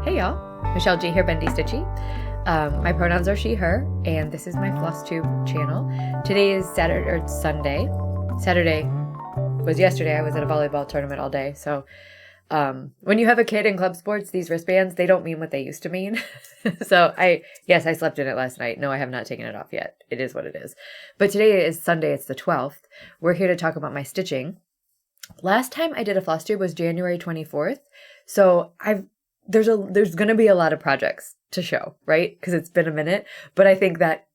Hey y'all, Michelle G here, Bendy Stitchy. My pronouns are she, her, and this is my Floss Tube channel. Today is Sunday. Saturday was yesterday. I was at a volleyball tournament all day. So when you have a kid in club sports, these wristbands, they don't mean what they used to mean. So I slept in it last night. No, I have not taken it off yet. It is what it is. But today is Sunday. It's the 12th. We're here to talk about my stitching. Last time I did a Floss Tube was January 24th. So there's going to be a lot of projects to show, right? Because it's been a minute, but I think that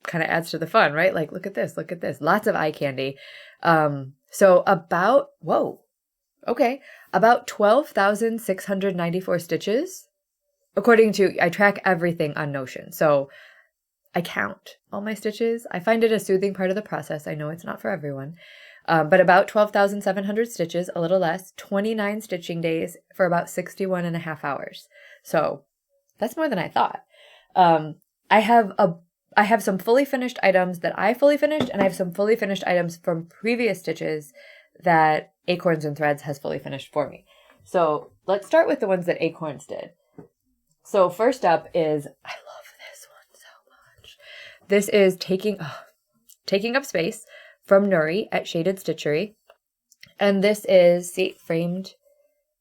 kind of adds to the fun, right? Like, look at this, lots of eye candy. So about 12,694 stitches, according to, I track everything on Notion. So I count all my stitches. I find it a soothing part of the process. I know it's not for everyone. But about 12,700 stitches, a little less, 29 stitching days for about 61 and a half hours. So that's more than I thought. I have some fully finished items that I fully finished, and I have some fully finished items from previous stitches that Acorns and Threads has fully finished for me. So let's start with the ones that Acorns did. So first up is, I love this one so much. This is Taking Up Space from Nuri at Shaded Stitchery. And this is, framed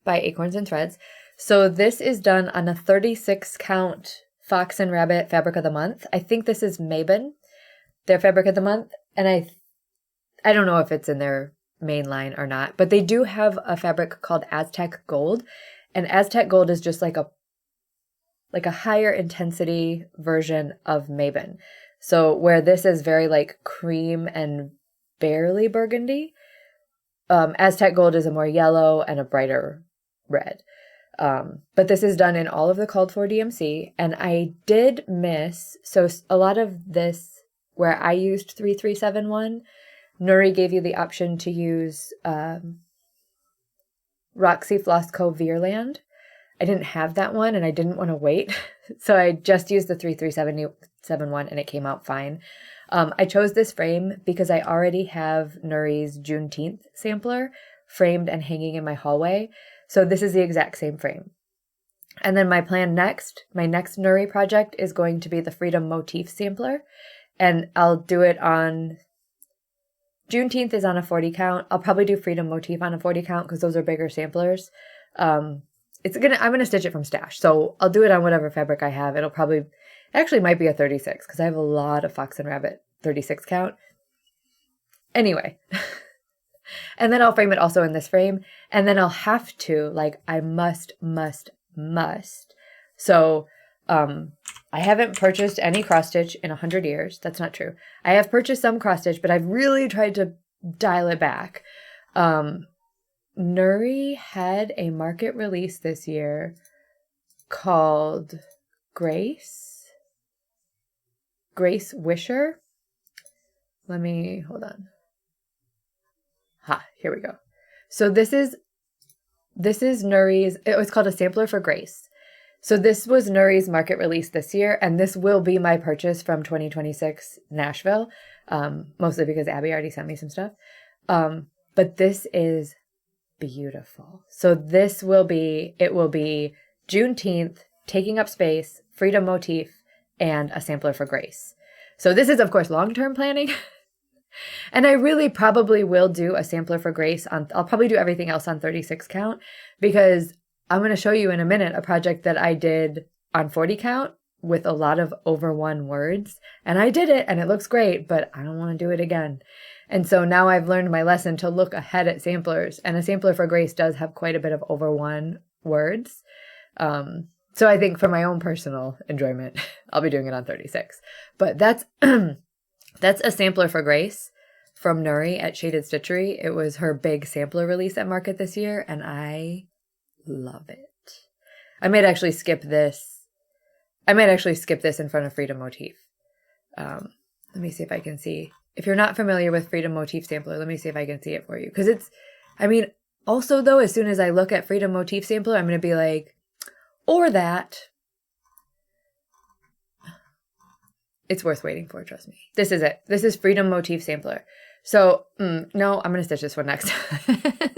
by Acorns and Threads. So this is done on a 36 count Fox and Rabbit Fabric of the Month. I think this is Mabon, their Fabric of the Month. And I don't know if it's in their main line or not, but they do have a fabric called Aztec Gold. And Aztec Gold is just like a higher intensity version of Mabon. So where this is very like cream and barely burgundy, Aztec Gold is a more yellow and a brighter red. But this is done in all of the called for DMC, and I did miss, so a lot of this where I used 3371, Nuri gave you the option to use Roxy Floss Co. Veerland. I didn't have that one, and I didn't want to wait, so I just used the 3371, and it came out fine. I chose this frame because I already have Nuri's Juneteenth sampler framed and hanging in my hallway. So this is the exact same frame. And then my next Nuri project is going to be the Freedom Motif sampler. And I'll do it on, Juneteenth is on a 40 count. I'll probably do Freedom Motif on a 40 count because those are bigger samplers. I'm going to stitch it from stash. So I'll do it on whatever fabric I have. It'll probably, actually might be a 36 because I have a lot of Fox and Rabbit 36 count. Anyway. And then I'll frame it also in this frame. And then I'll have to, I must. So I haven't purchased any cross stitch in 100 years. That's not true. I have purchased some cross stitch, but I've really tried to dial it back. Nuri had a market release this year called Grace Wisher. Hold on. Here we go. So this is Nuri's, it was called a sampler for Grace. So this was Nuri's market release this year, and this will be my purchase from 2026 Nashville, mostly because Abby already sent me some stuff. But this is beautiful. So it will be Juneteenth, Taking Up Space, Freedom Motif, and a sampler for Grace. So this is, of course, long-term planning. And I really probably will do a sampler for Grace I'll probably do everything else on 36 count, because I'm going to show you in a minute a project that I did on 40 count with a lot of over one words. And I did it and it looks great, but I don't want to do it again. And so now I've learned my lesson to look ahead at samplers, and a sampler for Grace does have quite a bit of over one words. So I think for my own personal enjoyment, I'll be doing it on 36. But that's a sampler for Grace from Nuri at Shaded Stitchery. It was her big sampler release at market this year, and I love it. I might actually skip this. in front of Freedom Motif. Let me see if I can see. If you're not familiar with Freedom Motif Sampler, let me see if I can see it for you. Because also though, as soon as I look at Freedom Motif Sampler, I'm going to be like, or that. It's worth waiting for, trust me. This is it. This is Freedom Motif Sampler. So, no, I'm going to stitch this one next.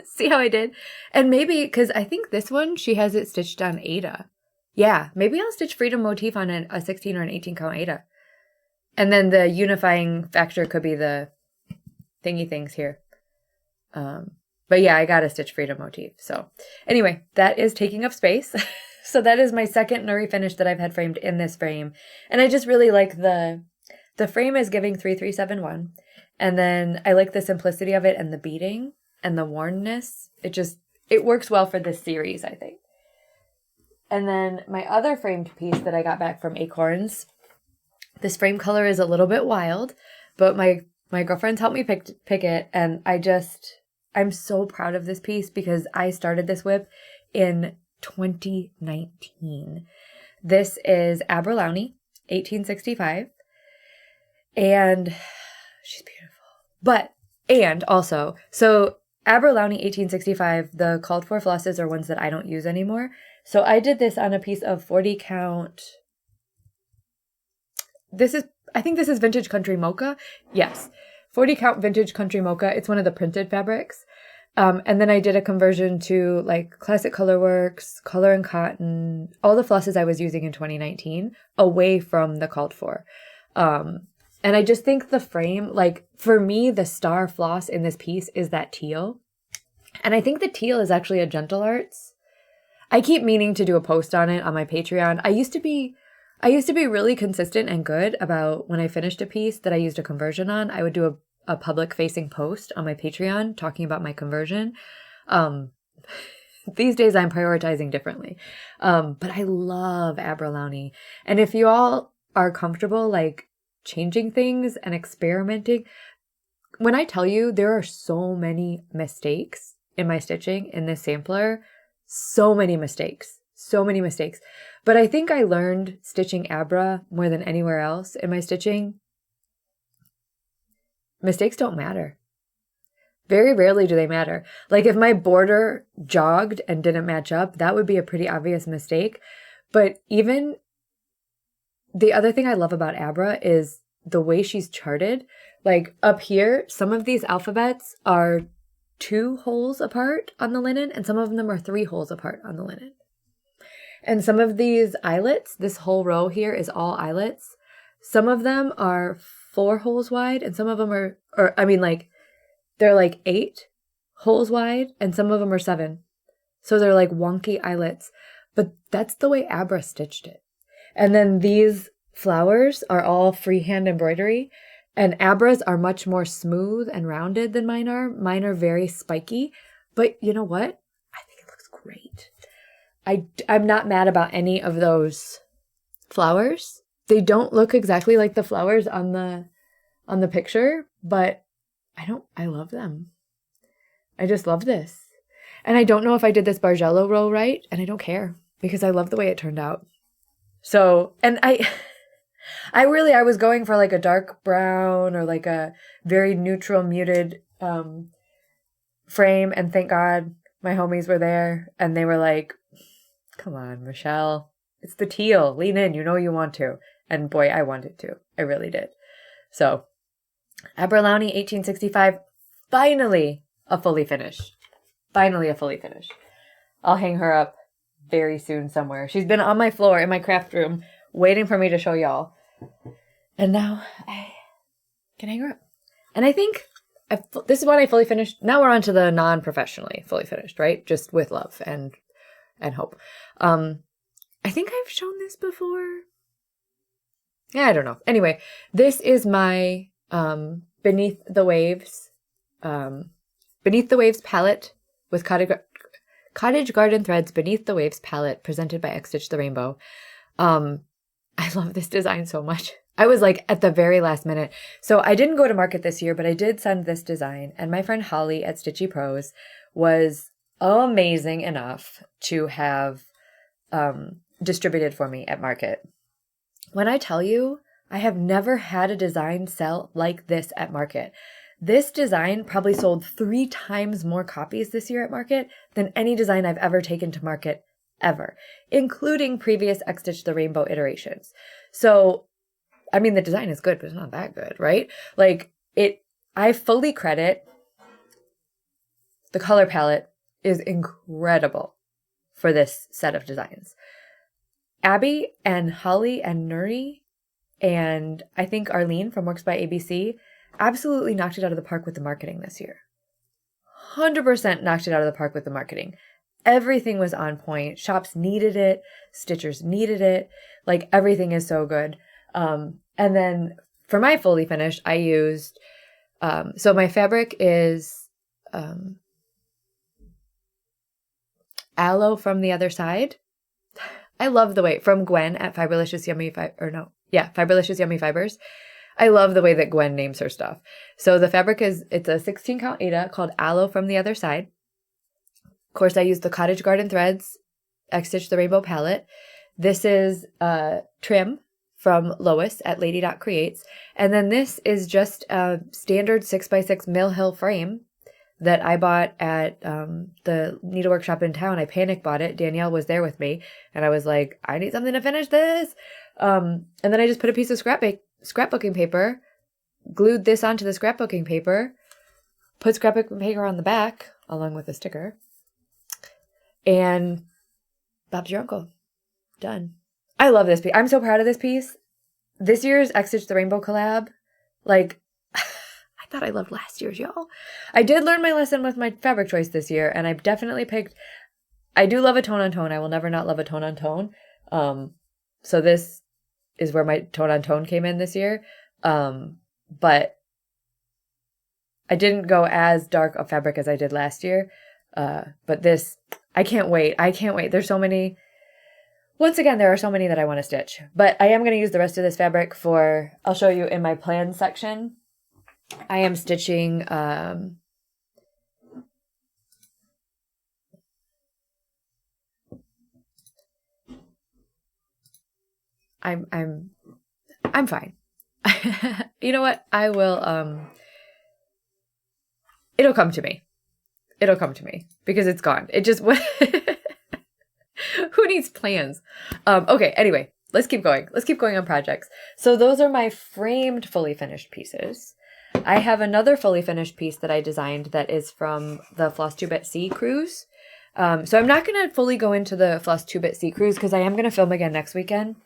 See how I did? And maybe, because I think this one, she has it stitched on Ada. Yeah, maybe I'll stitch Freedom motif on a 16 or an 18 count Aida. And then the unifying factor could be the thingy things here. But yeah, I got to stitch Freedom motif. So anyway, that is taking up space. So that is my second Nuri finish that I've had framed in this frame. And I just really like the frame is giving 3371. And then I like the simplicity of it and the beading and the wornness. It works well for this series, I think. And then my other framed piece that I got back from Acorns, this frame color is a little bit wild, but my girlfriends helped me pick it, and I'm so proud of this piece because I started this whip in 2019. This is Aberlowney, 1865, and she's beautiful. So Aberlowney 1865, the called for flosses are ones that I don't use anymore. So I did this on a piece of 40 count. I think this is Vintage Country Mocha. Yes. 40 count Vintage Country Mocha. It's one of the printed fabrics. And then I did a conversion to like Classic Colorworks, Color and Cotton, all the flosses I was using in 2019 away from the called for. And I just think the frame, like for me, the star floss in this piece is that teal. And I think the teal is actually a Gentle Arts. I keep meaning to do a post on it on my Patreon. I used to be really consistent and good about when I finished a piece that I used a conversion on, I would do a public facing post on my Patreon talking about my conversion. These days I'm prioritizing differently. But I love Aberlowney. And if you all are comfortable like changing things and experimenting, when I tell you there are so many mistakes in my stitching in this sampler, so many mistakes. But I think I learned stitching Abra more than anywhere else in my stitching. Mistakes don't matter. Very rarely do they matter. Like if my border jogged and didn't match up, that would be a pretty obvious mistake. But even the other thing I love about Abra is the way she's charted. Like up here, some of these alphabets are 2 holes apart on the linen, and some of them are 3 holes apart on the linen. And some of these eyelets, this whole row here is all eyelets. Some of them are 4 holes wide, and some of them they're like 8 holes wide, and some of them are 7. So they're like wonky eyelets. But that's the way Abra stitched it. And then these flowers are all freehand embroidery. And Abra's are much more smooth and rounded than mine are. Mine are very spiky. But you know what? I think it looks great. I'm not mad about any of those flowers. They don't look exactly like the flowers on the picture, but I love them. I just love this. And I don't know if I did this Bargello row right, and I don't care because I love the way it turned out. So, and I was going for like a dark brown or like a very neutral muted frame, and thank God my homies were there and they were like, come on, Michelle, it's the teal, lean in, you know you want to. And boy, I wanted to. I really did. So Aberlowney 1865, finally a fully finished. I'll hang her up very soon somewhere. She's been on my floor in my craft room waiting for me to show y'all. And now I can hang her up. And I think this is what I fully finished. Now we're on to the non-professionally fully finished, right? Just with love and hope. I think I've shown this before. Yeah, I don't know. Anyway, this is my Beneath the Waves palette with Cottage Garden Threads Beneath the Waves palette presented by XStitch the Rainbow. I love this design so much. I was like at the very last minute. So I didn't go to market this year, but I did send this design. And my friend Holly at Stitchy Pros was amazing enough to have distributed for me at market. When I tell you, I have never had a design sell like this at market. This design probably sold 3 times more copies this year at market than any design I've ever taken to market ever, including previous XStitch the Rainbow iterations. So, I mean, the design is good, but it's not that good, right? Like, I fully credit the color palette is incredible for this set of designs. Abby and Holly and Nuri and I think Arlene from Works by ABC absolutely knocked it out of the park with the marketing this year. 100% knocked it out of the park with the marketing. Everything was on point. Shops needed it. Stitchers needed it. Like, everything is so good. And then for my fully finished, I used, so my fabric is Aloe from the Other Side. I love the way, from Gwen at Fiberlicious Yummy, Fiberlicious Yummy Fibers. I love the way that Gwen names her stuff. So the fabric it's a 16 count Aida called Aloe from the Other Side. Of course, I used the Cottage Garden Threads XStitch the Rainbow palette. This is trim from Lois at Lady Creates. And then this is just a standard 6x6 Mill Hill frame that I bought at the needlework shop in town. I panic bought it. Danielle was there with me. And I was like, I need something to finish this. And then I just put a piece of scrapbooking paper, glued this onto the scrapbooking paper, put scrapbooking paper on the back along with a sticker, and Bob's your uncle. Done. I love this piece. I'm so proud of this piece. This year's XStitch the Rainbow collab, like, I thought I loved last year's, y'all. I did learn my lesson with my fabric choice this year, and I've definitely picked, I do love a tone on tone. I will never not love a tone on tone. So this is where my tone on tone came in this year. But I didn't go as dark a fabric as I did last year. But this, I can't wait. I can't wait. There's so many. Once again, there are so many that I want to stitch. But I am going to use the rest of this fabric for, I'll show you in my plans section. I am stitching I'm fine. You know what? I will it'll come to me. It'll come to me because it's gone. It just who needs plans? Okay, anyway, let's keep going. Let's keep going on projects. So those are my framed fully finished pieces. I have another fully finished piece that I designed that is from the Flosstube at Sea cruise. So I'm not going to fully go into the Flosstube at Sea cruise because I am going to film again next weekend.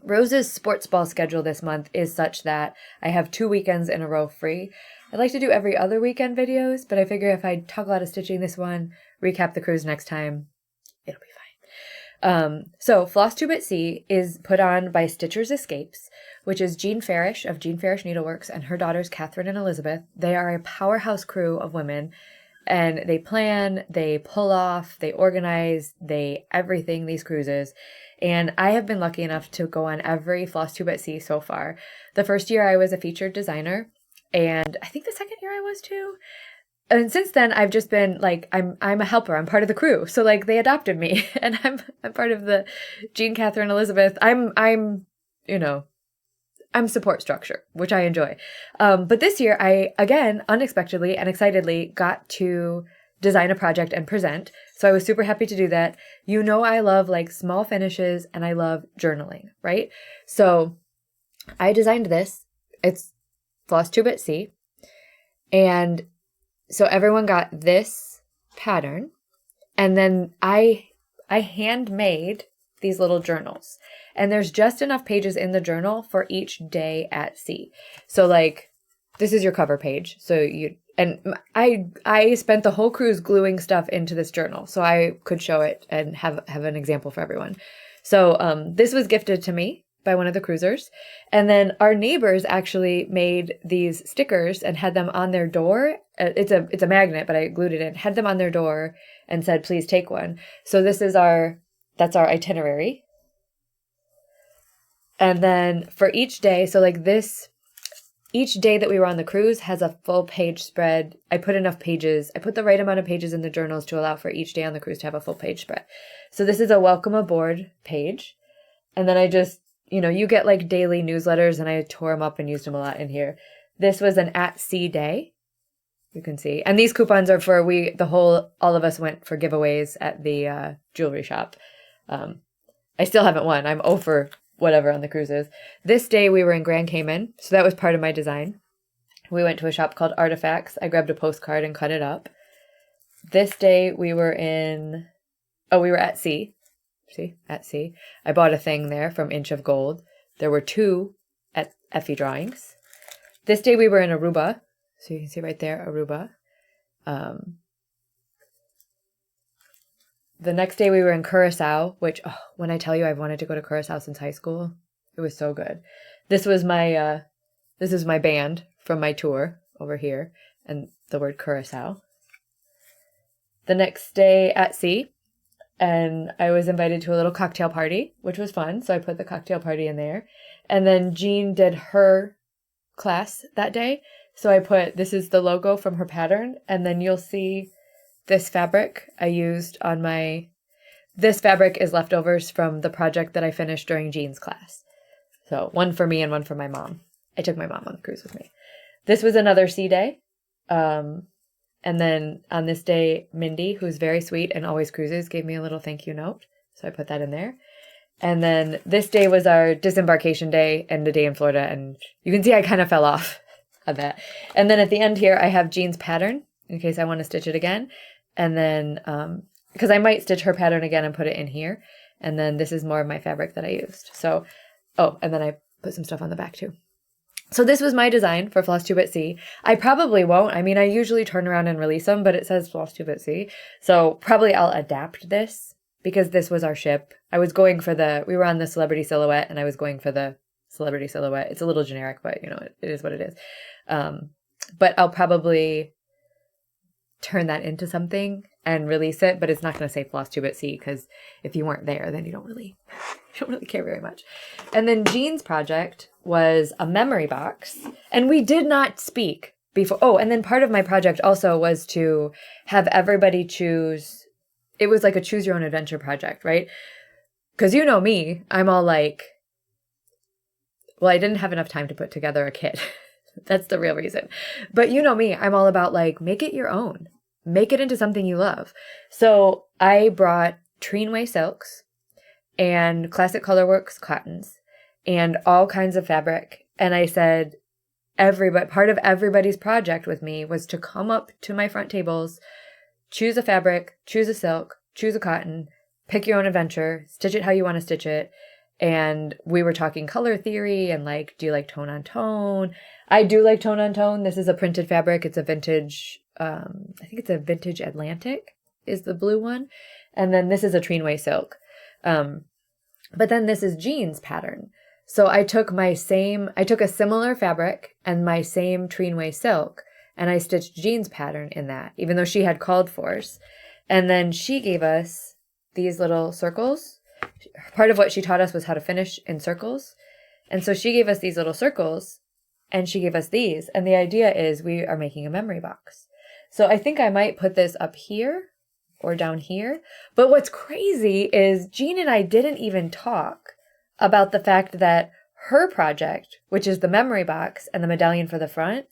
Rose's sports ball schedule this month is such that I have 2 weekends in a row free. I'd like to do every other weekend videos, but I figure if I talk a lot of stitching this one, recap the cruise next time, it'll be fine. So Flosstube at Sea is put on by Stitcher's Escapes, which is Jean Farish of Jean Farish Needleworks and her daughters Catherine and Elizabeth. They are a powerhouse crew of women, and they plan, they pull off, they organize, they everything these cruises. And I have been lucky enough to go on every Flosstube at Sea so far. The first year I was a featured designer, and I think the second year I was too. And since then I've just been like, I'm a helper. I'm part of the crew. So like they adopted me, and I'm part of the Jean, Catherine, Elizabeth. I'm support structure, which I enjoy. But this year I, again, unexpectedly and excitedly got to design a project and present. So I was super happy to do that. You know, I love like small finishes and I love journaling, right? So I designed this. It's Flosstube at Sea. And so everyone got this pattern. And then I handmade these little journals. And there's just enough pages in the journal for each day at sea. So like, this is your cover page. So I spent the whole cruise gluing stuff into this journal so I could show it and have an example for everyone. So this was gifted to me by one of the cruisers. And then our neighbors actually made these stickers and had them on their door. It's a magnet, but I glued it in, had them on their door and said, please take one. So this is that's our itinerary. And then for each day, so like this, each day that we were on the cruise has a full page spread. I put enough pages. I put the right amount of pages in the journals to allow for each day on the cruise to have a full page spread. So this is a welcome aboard page. And then I just, you get like daily newsletters, and I tore them up and used them a lot in here. This was an at sea day. You can see. And these coupons are for all of us went for giveaways at the jewelry shop. I still haven't won. I'm over whatever on the cruises. This day we were in Grand Cayman, so that was part of my design. We went to a shop called Artifacts. I grabbed a postcard and cut it up. This day we were at sea. See, at C. I bought a thing there from Inch of Gold. There were 2 at Effie Drawings. This day we were in Aruba. So you can see right there, Aruba. The next day we were in Curacao, which, when I tell you I've wanted to go to Curacao since high school, it was so good. This is my band from my tour over here, and the word Curacao. The next day at sea, and I was invited to a little cocktail party, which was fun, so I put the cocktail party in there. And then Jean did her class that day, so I put, this is the logo from her pattern, and then you'll see this fabric I used on this fabric is leftovers from the project that I finished during Jean's class. So one for me and one for my mom. I took my mom on the cruise with me. This was another sea day. And then on this day, Mindy, who's very sweet and always cruises, gave me a little thank you note. So I put that in there. And then this day was our disembarkation day and the day in Florida. And you can see I kind of fell off of that. And then at the end here, I have Jean's pattern in case I want to stitch it again. And then, because I might stitch her pattern again and put it in here. And then this is more of my fabric that I used. So, and then I put some stuff on the back too. So this was my design for Flosstube at Sea. I probably won't. I mean, I usually turn around and release them, but it says Flosstube at Sea. So probably I'll adapt this because this was our ship. I was going for we were on the celebrity silhouette and I was going for the celebrity silhouette. It's a little generic, but you know, it is what it is. But I'll probably turn that into something and release it, but it's not going to say Flosstube at Sea because if you weren't there, then you don't really care very much. And then Jean's project was a memory box, and we did not speak before. Oh, and then part of my project also was to have everybody choose. It was like a choose your own adventure project, right? Because you know me, I'm all like, well, I didn't have enough time to put together a kit. That's the real reason. But you know me, I'm all about like, make it your own. Make it into something you love. So I brought Treenway silks and Classic Colorworks cottons and all kinds of fabric. And I said, part of everybody's project with me was to come up to my front tables, choose a fabric, choose a silk, choose a cotton, pick your own adventure, stitch it how you want to stitch it. And we were talking color theory and like, do you like tone on tone? I do like tone on tone. This is a printed fabric. It's a vintage, I think it's a vintage Atlantic is the blue one. And then this is a Treenway silk. But then this is Jean's pattern. So I took a similar fabric and my same Treenway silk, and I stitched Jean's pattern in that, even though she had called force. And then she gave us these little circles. Part of what she taught us was how to finish in circles. And so she gave us these little circles and she gave us these. And the idea is we are making a memory box. So I think I might put this up here or down here. But what's crazy is Jean and I didn't even talk about the fact that her project, which is the memory box and the medallion for the front,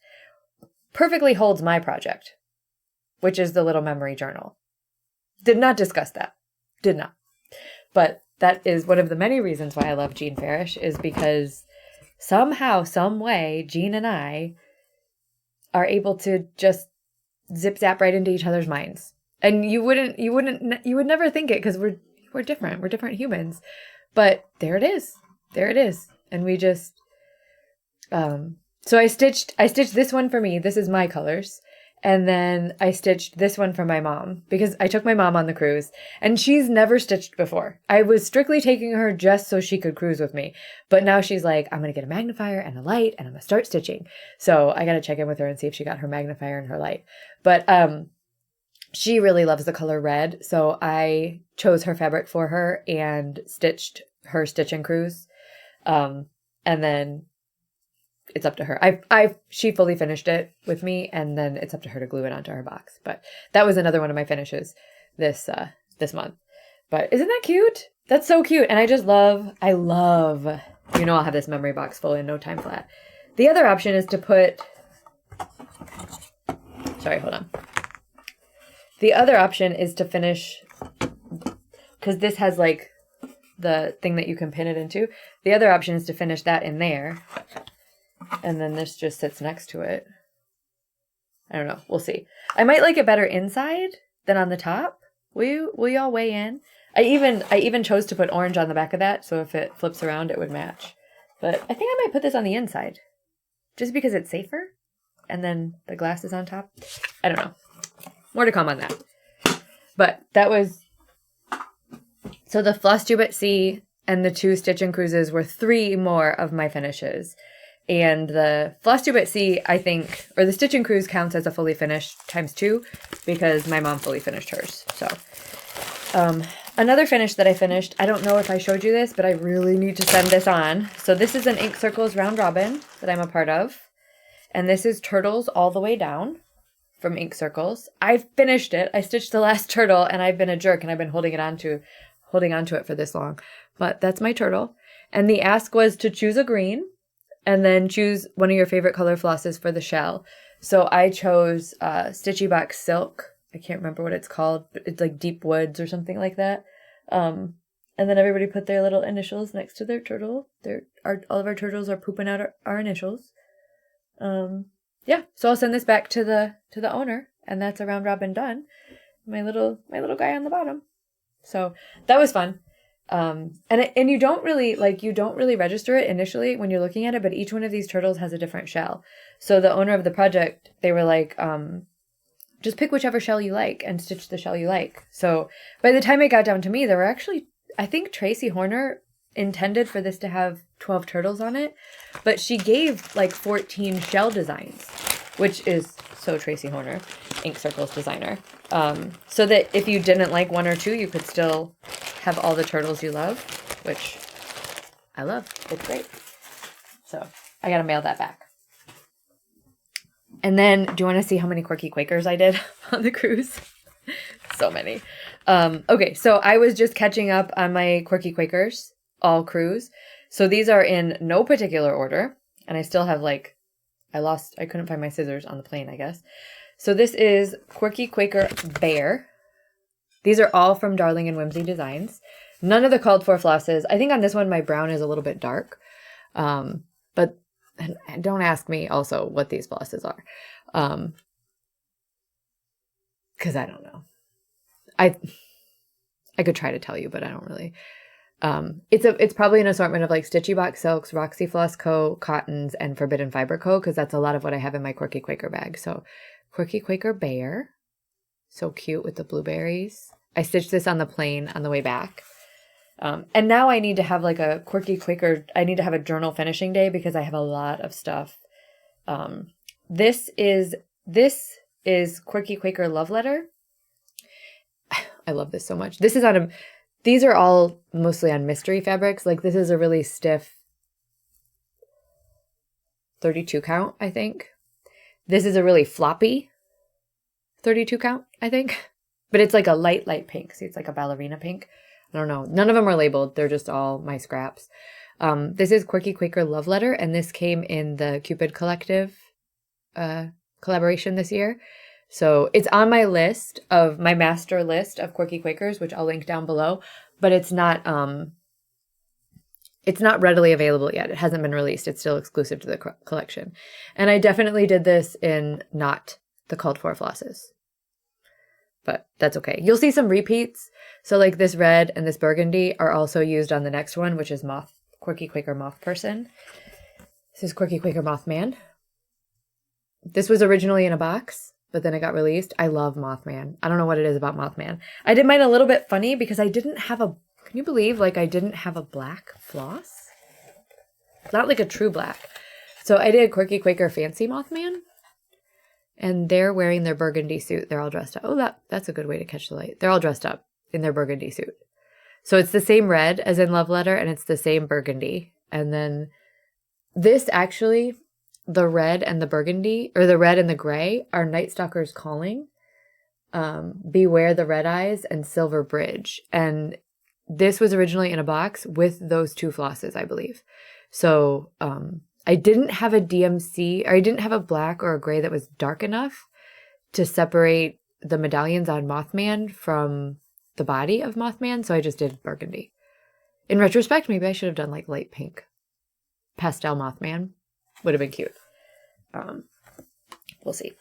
perfectly holds my project, which is the little memory journal. Did not discuss that. Did not. But that is one of the many reasons why I love Jean Farish, is because somehow, some way, Jean and I are able to just zip zap right into each other's minds. And you would never think it because we're different. We're different humans. But there it is. There it is. And we just, so I stitched this one for me. This is my colors. And then I stitched this one for my mom because I took my mom on the cruise and she's never stitched before. I was strictly taking her just so she could cruise with me. But now she's like, I'm going to get a magnifier and a light and I'm going to start stitching. So I got to check in with her and see if she got her magnifier and her light. But she really loves the color red. So I chose her fabric for her and stitched her stitch and cruise. And then it's up to her. She fully finished it with me, and then it's up to her to glue it onto her box. But that was another one of my finishes this month. But isn't that cute? That's so cute. And I love, I'll have this memory box full in no time flat. The other option is to put, hold on. The other option is to finish, because this has like the thing that you can pin it into. The other option is to finish that in there. And then this just sits next to it. I don't know. We'll see. I might like it better inside than on the top. Will y'all weigh in? I even chose to put orange on the back of that, so if it flips around, it would match. But I think I might put this on the inside, just because it's safer. And then the glass is on top. I don't know. More to come on that. But that was... So the Flosstube at Sea and the 2 Stitch and Cruises were 3 more of my finishes. And the Flosstube at Sea, I think, or the Stitch and Cruise counts as a fully finished ×2 because my mom fully finished hers. So, another finish that I finished, I don't know if I showed you this, but I really need to send this on. So this is an Ink Circles Round Robin that I'm a part of. And this is Turtles All the Way Down from Ink Circles. I finished it. I stitched the last turtle, and I've been a jerk, and I've been holding on to it for this long. But that's my turtle. And the ask was to choose a green and then choose one of your favorite color flosses for the shell. So I chose Stitchy Box Silk. I can't remember what it's called, but it's like Deep Woods or something like that. And then everybody put their little initials next to their turtle. All of our turtles are pooping out our initials. Yeah, so I'll send this back to the owner, and that's a round robin done. My little guy on the bottom. So that was fun. And you don't really register it initially when you're looking at it, but each one of these turtles has a different shell. So the owner of the project, they were like, just pick whichever shell you like and stitch the shell you like. So by the time it got down to me, there were actually, I think Tracy Horner intended for this to have 12 turtles on it, but she gave like 14 shell designs, which is so Tracy Horner, Ink Circles designer. So that if you didn't like 1 or 2, you could still have all the turtles you love, which I love. It's great. So I got to mail that back. And then, do you want to see how many Quirky Quakers I did on the cruise? So many. Okay, so I was just catching up on my Quirky Quakers all cruise. So these are in no particular order. And I still have I couldn't find my scissors on the plane, I guess. So this is Quirky Quaker Bear. These are all from Darling and Whimsy Designs. None of the called for flosses. I think on this one, my brown is a little bit dark. But don't ask me also what these flosses are. Because I don't know. I could try to tell you, but I don't really. It's probably an assortment of like Stitchy Box Silks, Roxy Floss Co., Cottons, and Forbidden Fiber Co., because that's a lot of what I have in my Quirky Quaker bag. So Quirky Quaker Bear. So cute with the blueberries. I stitched this on the plane on the way back. And now I need to have like a Quirky Quaker, I need to have a journal finishing day because I have a lot of stuff. This is Quirky Quaker Love Letter. I love this so much. These are all mostly on mystery fabrics. Like this is a really stiff 32 count, I think. This is a really floppy 32 count, I think. But it's like a light pink. See, it's like a ballerina pink. I don't know. None of them are labeled. They're just all my scraps. This is Quirky Quaker Love Letter, and this came in the Cupid Collective collaboration this year. So it's on my master list of Quirky Quakers, which I'll link down below, but it's not readily available yet. It hasn't been released. It's still exclusive to the collection. And I definitely did this in not the called for flosses. But that's okay. You'll see some repeats. So like this red and this burgundy are also used on the next one, which is Quirky Quaker Moth Person. This is Quirky Quaker Mothman. This was originally in a box, but then it got released. I love Mothman. I don't know what it is about Mothman. I did mine a little bit funny because I didn't have can you believe I didn't have a black floss? Not like a true black. So I did Quirky Quaker Fancy Mothman. And they're wearing their burgundy suit. They're all dressed up. Oh, that's a good way to catch the light. They're all dressed up in their burgundy suit. So it's the same red as in Love Letter, and it's the same burgundy. And then this actually, the red and the burgundy, or the red and the gray, are Night Stalker's Calling, Beware the Red Eyes, and Silver Bridge. And this was originally in a box with those 2 flosses, I believe. So, I didn't have a DMC, or I didn't have a black or a gray that was dark enough to separate the medallions on Mothman from the body of Mothman, so I just did burgundy. In retrospect, maybe I should have done like light pink. Pastel Mothman would have been cute. We'll see.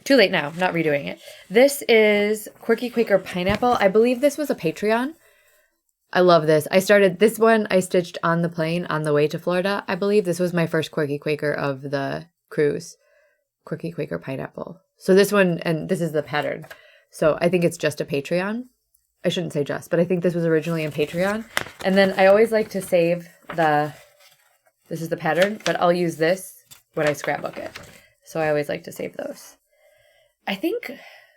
Too late now, not redoing it. This is Quirky Quaker Pineapple. I believe this was a Patreon. I love this. I started this one. I stitched on the plane on the way to Florida, I believe. This was my first Quirky Quaker of the cruise. Quirky Quaker pineapple. So this one, and this is the pattern. So I think it's just a Patreon. I shouldn't say just, but I think this was originally in Patreon. And then I always like to save this is the pattern, but I'll use this when I scrapbook it. So I always like to save those. I think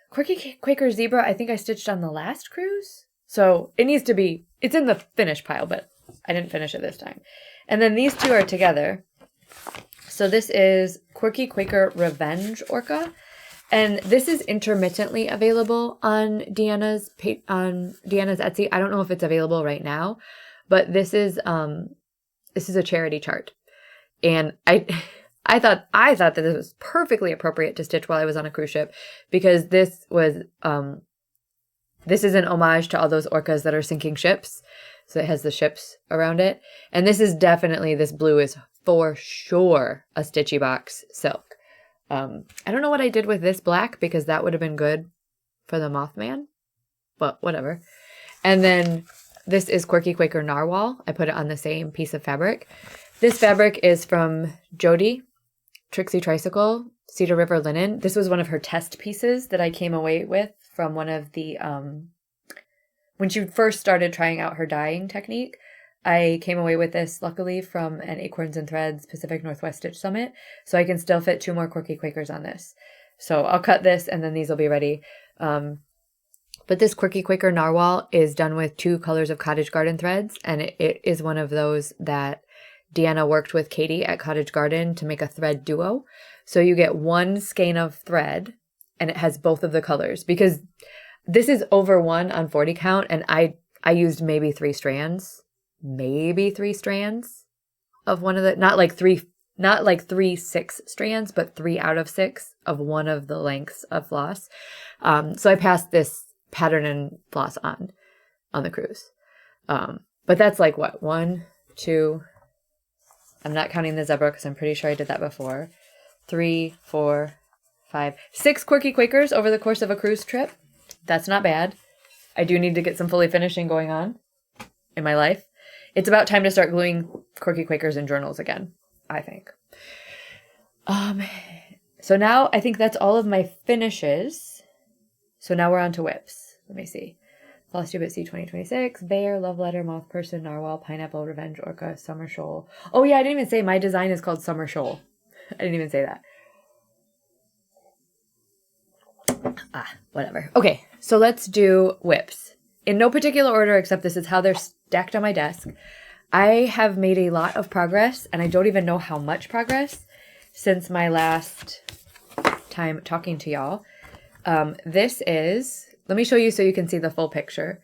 Quirky Quaker Zebra, I think I stitched on the last cruise. So it needs to be, it's in the finish pile, but I didn't finish it this time. And then these two are together. So this is Quirky Quaker Revenge Orca. And this is intermittently available on Deanna's Etsy. I don't know if it's available right now, but this is a charity chart. And I thought that this was perfectly appropriate to stitch while I was on a cruise ship, because this was this is an homage to all those orcas that are sinking ships. So it has the ships around it. And this is definitely, this blue is for sure a Stitchy Box silk. I don't know what I did with this black, because that would have been good for the Mothman, but whatever. And then this is Quirky Quaker Narwhal. I put it on the same piece of fabric. This fabric is from Jody, Trixie Tricycle, Cedar River Linen. This was one of her test pieces that I came away with from one of the, when she first started trying out her dyeing technique. I came away with this, luckily, from an Acorns and Threads Pacific Northwest Stitch Summit, so I can still fit 2 more Quirky Quakers on this. So I'll cut this, and then these will be ready. But this Quirky Quaker Narwhal is done with 2 colors of Cottage Garden threads, and it is one of those that Deanna worked with Katie at Cottage Garden to make a thread duo. So you get 1 skein of thread, and it has both of the colors, because this is over 1 on 40 count, and I used maybe 3 strands. Maybe 3 strands of one of the, not like 3 6 strands, but 3 out of 6 of one of the lengths of floss. So I passed this pattern and floss on the cruise. But that's like what, 1, 2, I'm not counting the zebra because I'm pretty sure I did that before. 3, 4, 5, 6 Quirky Quakers over the course of a cruise trip. That's not bad. I do need to get some fully finishing going on in my life. It's about time to start gluing Quirky Quakers in journals again, I think. So now I think that's all of my finishes. So now we're on to whips. Let me see. Flosstube at Sea 2026, Bear, Love Letter, Moth Person, Narwhal, Pineapple, Revenge Orca, Summer Shoal. Oh yeah, I didn't even say my design is called Summer Shoal. I didn't even say that. Whatever. Okay, so let's do whips. In no particular order, except this is how they're stacked on my desk. I have made a lot of progress, and I don't even know how much progress since my last time talking to y'all. This is, let me show you so you can see the full picture.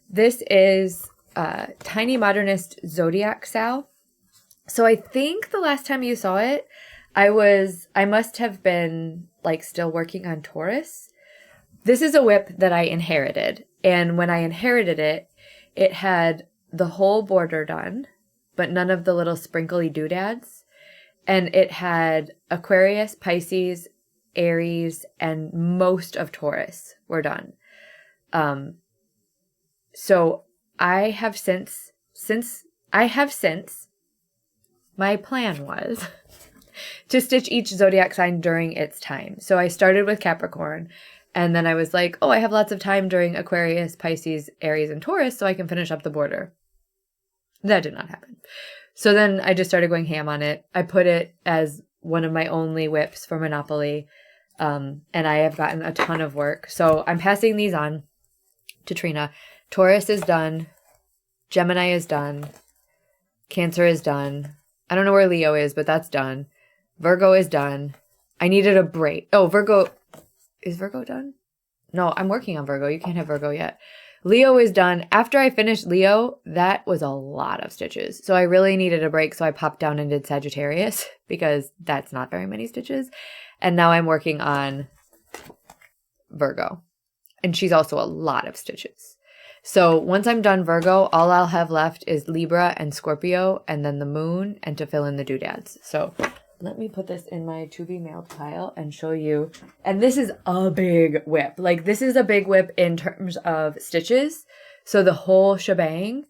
This is Tiny Modernist Zodiac Sal. So I think the last time you saw it, I must have been like still working on Taurus. This is a whip that I inherited. And when I inherited it, it had the whole border done, but none of the little sprinkly doodads. And it had Aquarius, Pisces, Aries, and most of Taurus were done. So I have since, my plan was to stitch each zodiac sign during its time. So I started with Capricorn. And then I was like, oh, I have lots of time during Aquarius, Pisces, Aries, and Taurus, so I can finish up the border. That did not happen. So then I just started going ham on it. I put it as one of my only whips for Monopoly, and I have gotten a ton of work. So I'm passing these on to Trina. Taurus is done. Gemini is done. Cancer is done. I don't know where Leo is, but that's done. Virgo is done. I needed a break. Oh, Virgo... Is Virgo done? No, I'm working on Virgo. You can't have Virgo yet. Leo is done. After I finished Leo, that was a lot of stitches. So I really needed a break. So I popped down and did Sagittarius because that's not very many stitches. And now I'm working on Virgo. And she's also a lot of stitches. So once I'm done Virgo, all I'll have left is Libra and Scorpio and then the moon and to fill in the doodads. So let me put this in my to be mailed pile and show you. And this is a big whip. Like this is a big whip in terms of stitches. So the whole shebang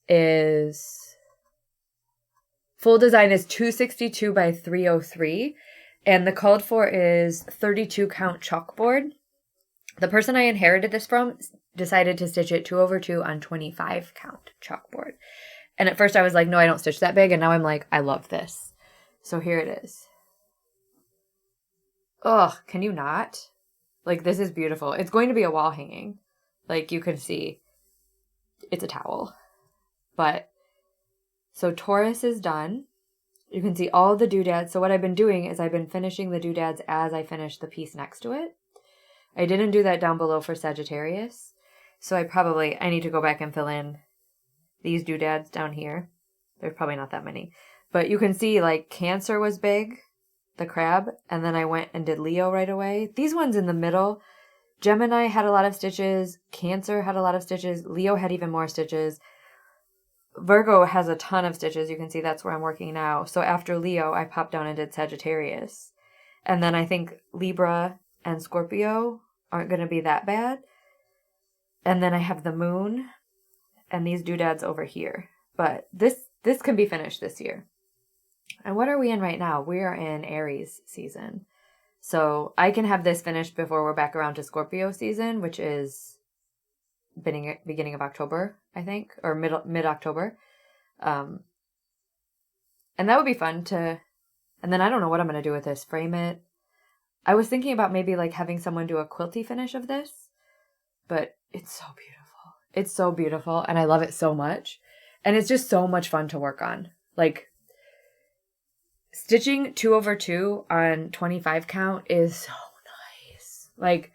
is, full design is 262 by 303. And the called for is 32 count chalkboard. The person I inherited this from decided to stitch it 2/2 on 25 count chalkboard. And at first I was like, no, I don't stitch that big. And now I'm like, I love this. So here it is. Ugh, can you not? Like, this is beautiful. It's going to be a wall hanging. Like, you can see it's a towel. But, so Taurus is done. You can see all the doodads. So what I've been doing is I've been finishing the doodads as I finish the piece next to it. I didn't do that down below for Sagittarius. So I need to go back and fill in these doodads down here. There's probably not that many. But you can see, like, Cancer was big, the crab, and then I went and did Leo right away. These ones in the middle, Gemini had a lot of stitches, Cancer had a lot of stitches, Leo had even more stitches. Virgo has a ton of stitches. You can see that's where I'm working now. So after Leo, I popped down and did Sagittarius. And then I think Libra and Scorpio aren't going to be that bad. And then I have the moon and these doodads over here. But this can be finished this year. And what are we in right now? We are in Aries season. So I can have this finished before we're back around to Scorpio season, which is beginning of October, I think, or mid-October. And that would be fun to, and then I don't know what I'm going to do with this, frame it. I was thinking about maybe like having someone do a quilty finish of this, but it's so beautiful. It's so beautiful and I love it so much. And it's just so much fun to work on. Like, stitching 2/2 on 25 count is so nice. Like,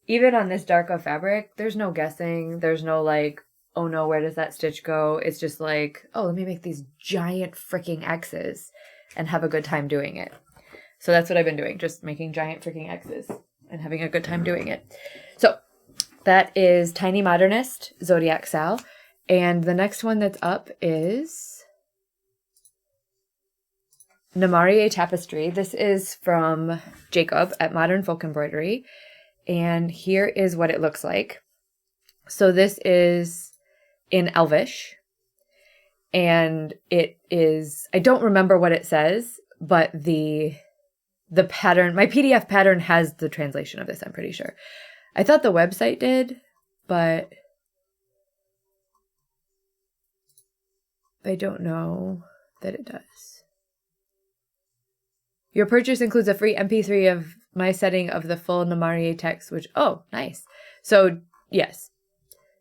even on this dark of fabric, there's no guessing. There's no like, oh no, where does that stitch go? It's just like, oh, let me make these giant freaking X's and have a good time doing it. So that's what I've been doing, just making giant freaking X's and having a good time doing it. So that is Tiny Modernist, Zodiac Sal. And the next one that's up is Namarie Tapestry. This is from Jacob at Modern Folk Embroidery. And here is what it looks like. So this is in Elvish. And it is, I don't remember what it says, but the pattern, my PDF pattern has the translation of this, I'm pretty sure. I thought the website did, but I don't know that it does. Your purchase includes a free MP3 of my setting of the full Namarie text, which, oh, nice. So, yes,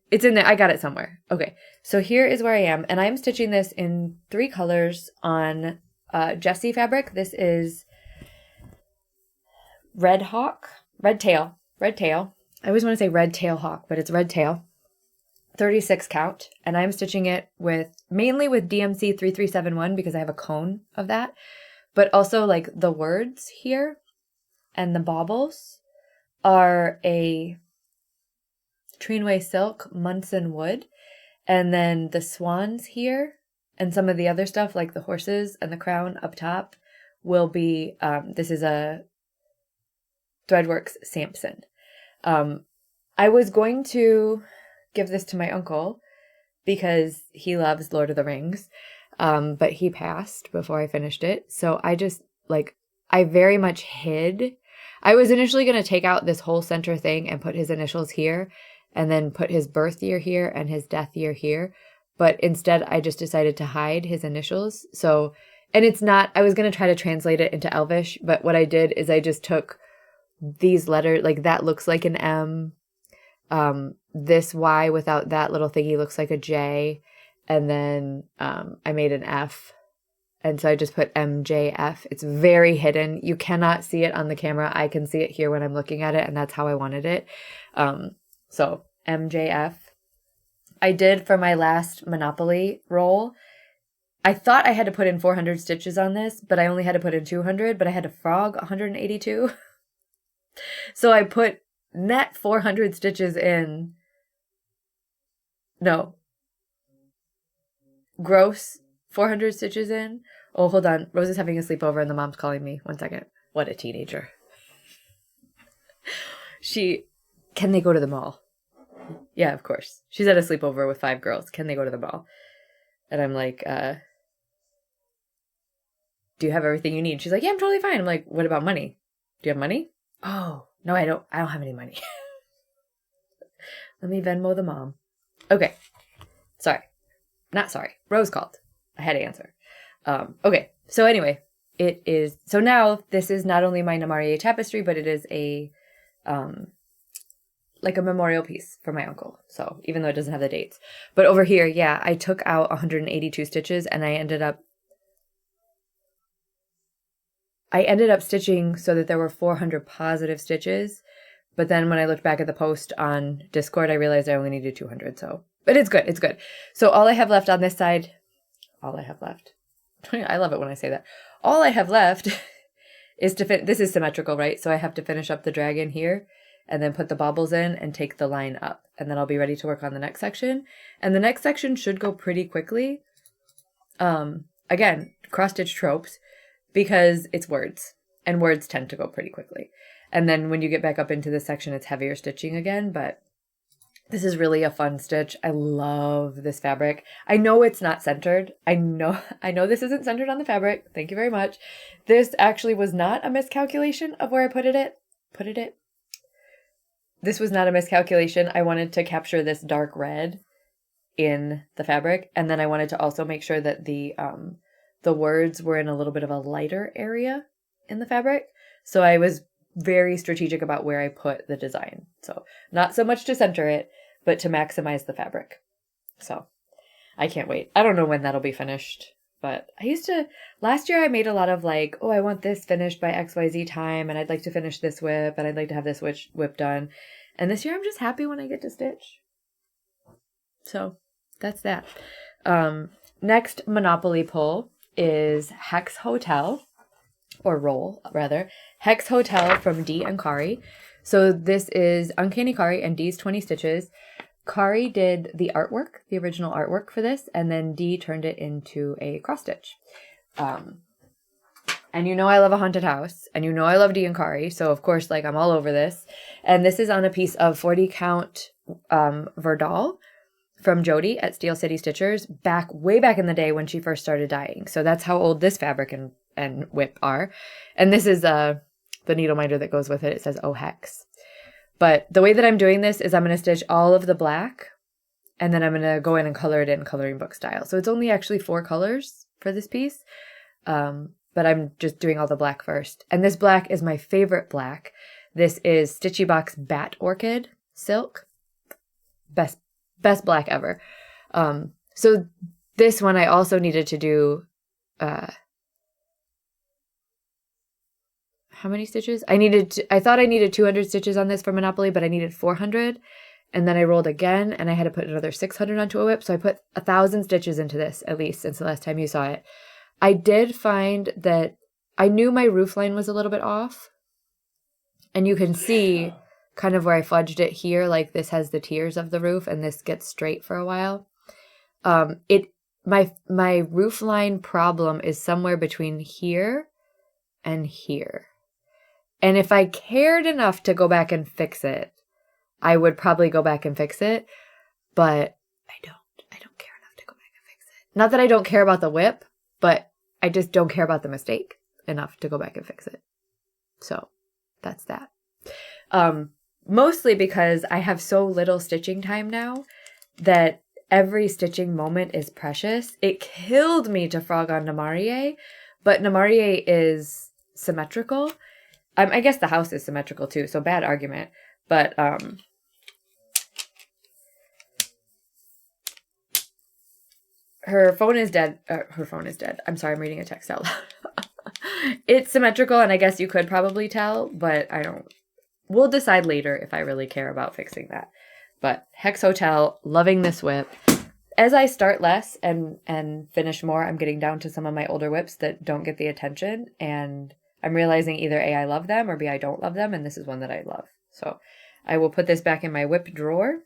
it's in there. I got it somewhere. Okay, so here is where I am, and I'm stitching this in 3 colors on Jessie fabric. This is Red Tail. I always want to say Red Tail Hawk, but it's Red Tail. 36 count, and I'm stitching it mainly with DMC 3371 because I have a cone of that, but also like the words here and the baubles are a Treenway Silk Munson Wood, and then the swans here and some of the other stuff like the horses and the crown up top will be, this is a Threadworks Samson. I was going to give this to my uncle because he loves Lord of the Rings, but he passed before I finished it. So I just, like, I very much hid. I was initially going to take out this whole center thing and put his initials here and then put his birth year here and his death year here. But instead, I just decided to hide his initials. So, and it's not, I was going to try to translate it into Elvish, but what I did is I just took these letters, like that looks like an M. This Y without that little thingy looks like a J. And then I made an F. And so I just put MJF. It's very hidden. You cannot see it on the camera. I can see it here when I'm looking at it, and that's how I wanted it. So MJF. I did for my last Monopoly roll. I thought I had to put in 400 stitches on this, but I only had to put in 200, but I had to frog 182. So I put net 400 stitches in. No. Gross 400 stitches in. Oh, hold on. Rose is having a sleepover and the mom's calling me. 1 second. What a teenager. Can they go to the mall? Yeah, of course. She's at a sleepover with 5 girls. Can they go to the mall? And I'm like, do you have everything you need? She's like, yeah, I'm totally fine. I'm like, what about money? Do you have money? Oh, no, I don't have any money. Let me Venmo the mom. Okay. Sorry. Not sorry. Rose called. I had to answer. Okay. So anyway, it is, so now this is not only my Namarie tapestry, but it is a, like a memorial piece for my uncle. So even though it doesn't have the dates, but over here, yeah, I took out 182 stitches and I ended up stitching so that there were 400 positive stitches. But then when I looked back at the post on Discord, I realized I only needed 200. So, but it's good. It's good. So all I have left on this side, all I have left. I love it when I say that. All I have left is to this is symmetrical, right? So I have to finish up the dragon here and then put the baubles in and take the line up. And then I'll be ready to work on the next section. And the next section should go pretty quickly. Again, cross-stitch tropes, because it's words. And words tend to go pretty quickly. And then when you get back up into this section, it's heavier stitching again. But this is really a fun stitch. I love this fabric. I know it's not centered. I know this isn't centered on the fabric. Thank you very much. This actually was not a miscalculation of where I put it. This was not a miscalculation. I wanted to capture this dark red in the fabric. And then I wanted to also make sure that the words were in a little bit of a lighter area in the fabric. So I was very strategic about where I put the design. So not so much to center it, but to maximize the fabric. So I can't wait. I don't know when that'll be finished, but last year I made a lot of like, oh, I want this finished by XYZ time, and I'd like to finish this whip, and I'd like to have this whip done. And this year I'm just happy when I get to stitch. So that's that. Next Monopoly pull is Hex Hotel. Or roll, rather. Hex Hotel from Dee and Kari. So this is Uncanny Kari and Dee's 20 Stitches. Kari did the artwork, the original artwork for this, and then Dee turned it into a cross stitch. And you know I love a haunted house, and you know I love Dee and Kari, so of course, like, I'm all over this. And this is on a piece of 40 count Verdal from Jody at Steel City Stitchers, way back in the day when she first started dyeing. So that's how old this fabric and whip are. And this is the needle minder that goes with it. It says Oh Hex. But the way that I'm doing this is I'm going to stitch all of the black, and then I'm going to go in and color it in coloring book style. So it's only actually 4 colors for this piece. But I'm just doing all the black first. And this black is my favorite black. This is Stitchy Box Bat Orchid Silk. Best black ever. So this one I also needed to do, how many stitches? I thought I needed 200 stitches on this for Monopoly, but I needed 400. And then I rolled again, and I had to put another 600 onto a whip. So I put 1,000 stitches into this, at least since the last time you saw it. I did find that I knew my roof line was a little bit off. And you can see kind of where I fudged it here, like this has the tiers of the roof, and this gets straight for a while. My roof line problem is somewhere between here and here. And if I cared enough to go back and fix it, I would probably go back and fix it, but I don't care enough to go back and fix it. Not that I don't care about the whip, but I just don't care about the mistake enough to go back and fix it. So that's that. Mostly because I have so little stitching time now that every stitching moment is precious. It killed me to frog on Namarie, but Namarie is symmetrical. I guess the house is symmetrical too, so bad argument. But her phone is dead. Her phone is dead. I'm sorry, I'm reading a text out loud. It's symmetrical, and I guess you could probably tell, but I don't. We'll decide later if I really care about fixing that. But Hex Hotel, loving this whip. As I start less and finish more, I'm getting down to some of my older whips that don't get the attention, and I'm realizing either A, I love them, or B, I don't love them, and this is one that I love. So I will put this back in my whip drawer.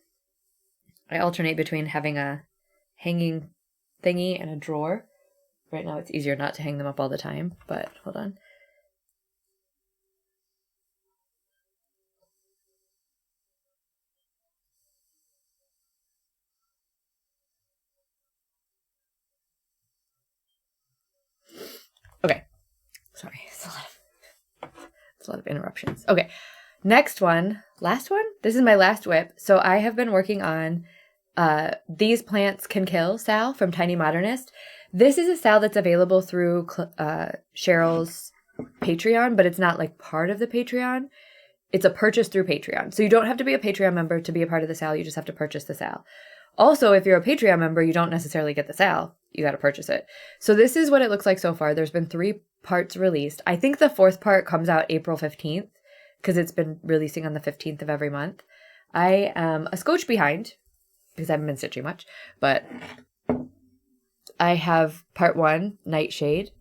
I alternate between having a hanging thingy and a drawer. Right now it's easier not to hang them up all the time, but hold on. a lot of interruptions. Okay. Next one. Last one? This is my last WIP. So I have been working on These Plants Can Kill Sal from Tiny Modernist. This is a Sal that's available through Cheryl's Patreon, but it's not like part of the Patreon. It's a purchase through Patreon. So you don't have to be a Patreon member to be a part of the Sal. You just have to purchase the Sal. Also, if you're a Patreon member, you don't necessarily get the Sal. You got to purchase it. So this is what it looks like so far. There's been 3 parts released. I think the 4th part comes out April 15th because it's been releasing on the 15th of every month. I am a scotch behind because I haven't been stitching much, but I have part 1, Nightshade,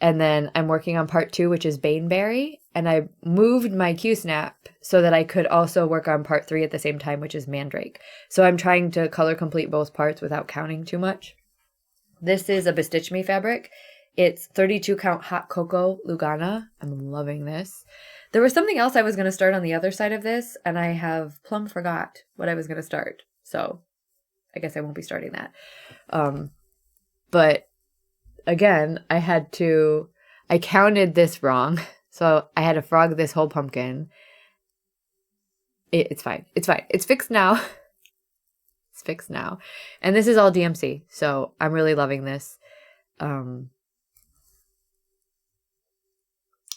and then I'm working on part 2, which is Baneberry, and I moved my Q-snap so that I could also work on part 3 at the same time, which is Mandrake. So I'm trying to color complete both parts without counting too much. This is a Bestitch Me fabric. It's 32 count Hot Cocoa Lugana. I'm loving this. There was something else I was going to start on the other side of this, and I have plumb forgot what I was going to start. So I guess I won't be starting that. But again, I counted this wrong. So I had to frog this whole pumpkin. It's fine. It's fine. It's fixed now. It's fixed now. And this is all DMC. So I'm really loving this.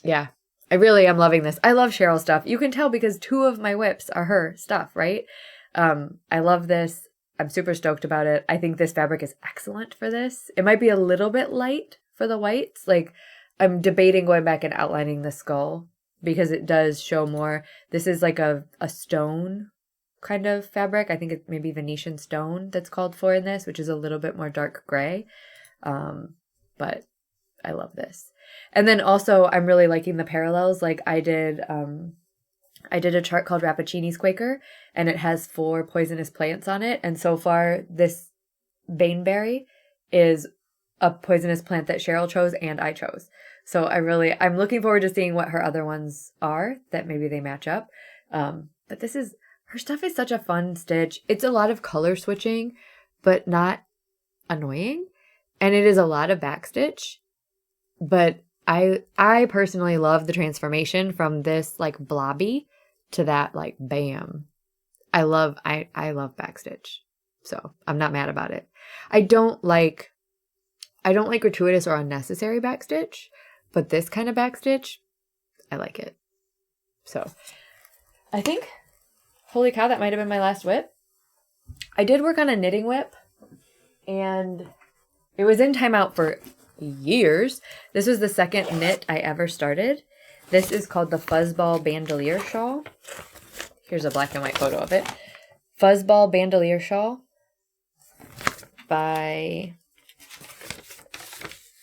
Yeah, I really am loving this. I love Cheryl stuff. You can tell because 2 of my WIPs are her stuff, right? I love this. I'm super stoked about it. I think this fabric is excellent for this. It might be a little bit light for the whites. Like, I'm debating going back and outlining the skull because it does show more. This is like a stone kind of fabric. I think it's maybe Venetian stone that's called for in this, which is a little bit more dark gray. But I love this. And then also I'm really liking the parallels. Like I did a chart called Rappaccini's Quaker, and it has 4 poisonous plants on it. And so far, this Baneberry is a poisonous plant that Cheryl chose and I chose. So I'm looking forward to seeing what her other ones are that maybe they match up. But her stuff is such a fun stitch. It's a lot of color switching, but not annoying. And it is a lot of backstitch. But I personally love the transformation from this like blobby to that like bam. I love backstitch. So I'm not mad about it. I don't like gratuitous or unnecessary backstitch, but this kind of backstitch, I like it. So I think, holy cow, that might have been my last WIP. I did work on a knitting WIP, and it was in timeout for years. This was the 2nd knit I ever started. This is called the Fuzzball Bandolier Shawl. Here's a black and white photo of it. Fuzzball Bandolier Shawl by,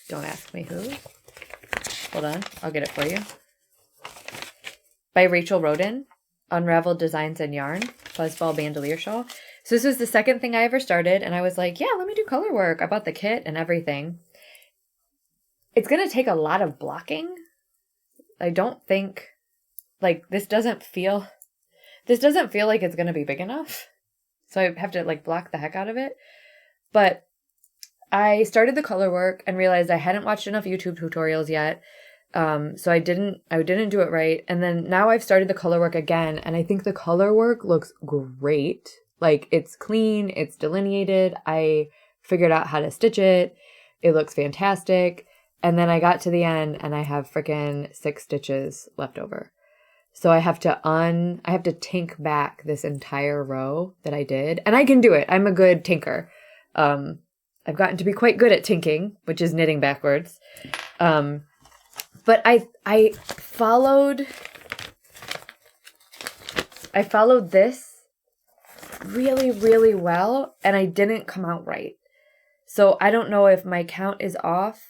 don't ask me who. Hold on, I'll get it for you. By Rachel Roden, Unraveled Designs and Yarn, Fuzzball Bandolier Shawl. So this was the 2nd thing I ever started, and I was like, yeah, let me do color work. I bought the kit and everything. It's going to take a lot of blocking. I don't think, like, this doesn't feel like it's going to be big enough. So I have to, like, block the heck out of it. But I started the color work and realized I hadn't watched enough YouTube tutorials yet. So I didn't do it right. And then now I've started the color work again, and I think the color work looks great. Like, it's clean, it's delineated. I figured out how to stitch it. It looks fantastic. And then I got to the end and I have freaking 6 stitches left over. So I have to tink back this entire row that I did. And I can do it. I'm a good tinker. I've gotten to be quite good at tinking, which is knitting backwards. But I followed this really, really well, and I didn't come out right. So I don't know if my count is off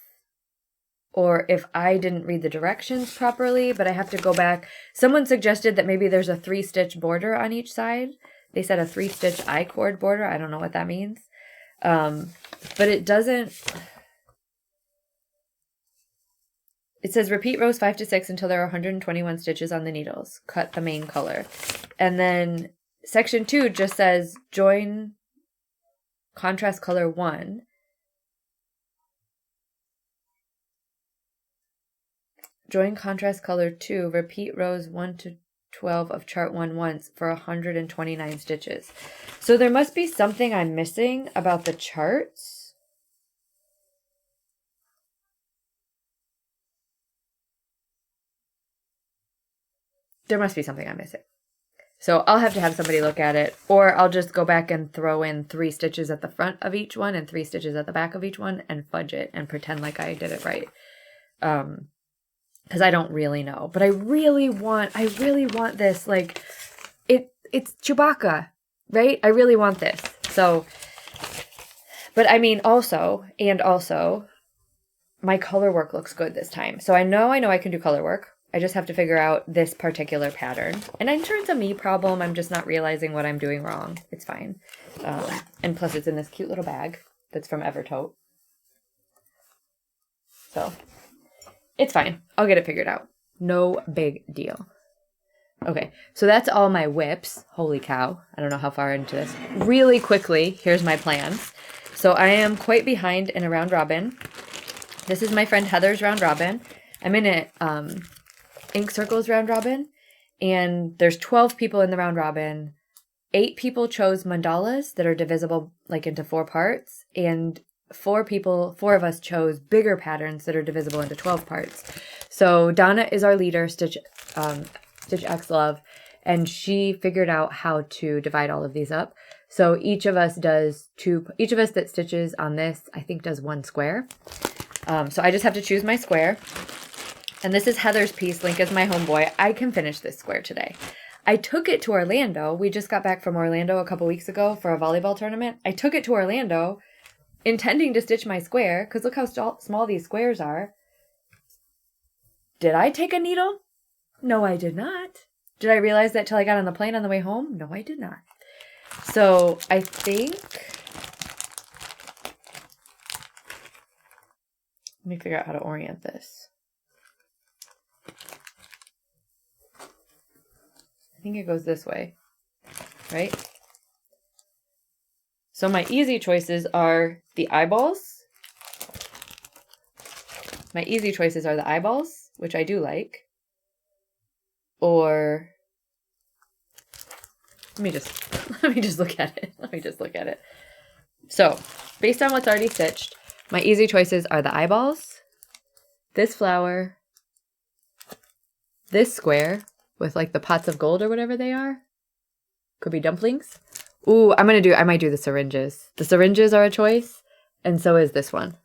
or if I didn't read the directions properly, but I have to go back. Someone suggested that maybe there's a 3-stitch border on each side. They said a 3-stitch I-cord border. I don't know what that means. But it doesn't... It says repeat rows 5 to 6 until there are 121 stitches on the needles. Cut the main color. And then section 2 just says join contrast color 1. join contrast color 2, repeat rows 1 to 12 of chart 1 once for 129 stitches. So there must be something I'm missing about the charts. There must be something I'm missing. So I'll have to have somebody look at it, or I'll just go back and throw in 3 stitches at the front of each one and 3 stitches at the back of each one and fudge it and pretend like I did it right. Because I don't really know, but I really want this. Like, it's Chewbacca, right? I really want this. So, but I mean, also, my color work looks good this time. So I know I can do color work. I just have to figure out this particular pattern. And I'm sure it's a me problem. I'm just not realizing what I'm doing wrong. It's fine. And plus it's in this cute little bag that's from Evertote. So it's fine. I'll get it figured out. No big deal. Okay, so that's all my whips. Holy cow. I don't know how far into this. Really quickly, here's my plans. So I am quite behind in a round robin. This is my friend Heather's round robin. I'm in it. Ink Circles round robin, and there's 12 people in the round robin. 8 people chose mandalas that are divisible like into 4 parts, and 4 of us chose bigger patterns that are divisible into 12 parts. So Donna is our leader, Stitch X Love, and she figured out how to divide all of these up. So each of us that stitches on this, I think, does 1 square. So I just have to choose my square. And this is Heather's piece. Link is my homeboy. I can finish this square today. I took it to Orlando. We just got back from Orlando a couple weeks ago for a volleyball tournament. I took it to Orlando intending to stitch my square because look how small these squares are. Did I take a needle? No, I did not. Did I realize that till I got on the plane on the way home? No, I did not. So I think... Let me figure out how to orient this. I think it goes this way, right? So my easy choices are the eyeballs. Which I do like. Or let me just look at it. So, based on what's already stitched, my easy choices are the eyeballs, this flower, this square, with like the pots of gold or whatever they are. Could be dumplings. Ooh, I might do the syringes. The syringes are a choice, and so is this one.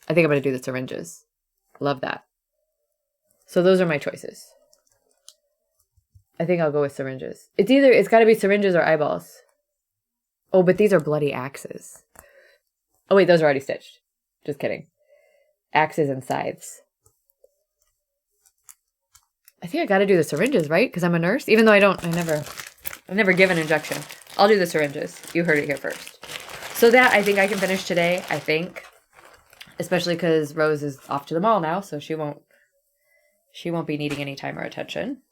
I think I'm going to do the syringes. Love that. So those are my choices. I think I'll go with syringes. It's got to be syringes or eyeballs. Oh, but these are bloody axes. Oh wait, those are already stitched. Just kidding. Axes and scythes. I think I got to do the syringes, right? Because I'm a nurse. Even though I've never given an injection. I'll do the syringes. You heard it here first. So that I think I can finish today. I think, especially because Rose is off to the mall now, so she won't be needing any time or attention.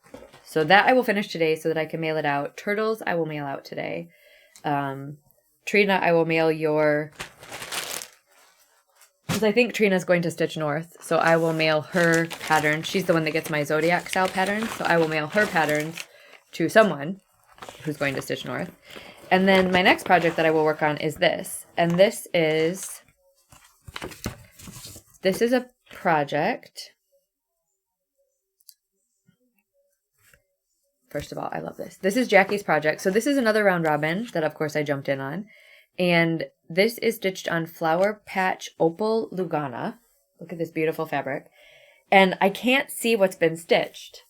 So that I will finish today so that I can mail it out. Turtles I will mail out today. Trina, I will mail your... Because I think Trina's going to stitch north, so I will mail her pattern. She's the one that gets my zodiac style patterns, so I will mail her patterns to someone who's going to stitch north. And then my next project that I will work on is this. And this is a project. First of all, I love this. This is Jackie's project. So this is another round robin that, of course, I jumped in on. And this is stitched on Flower Patch Opal Lugana. Look at this beautiful fabric. And I can't see what's been stitched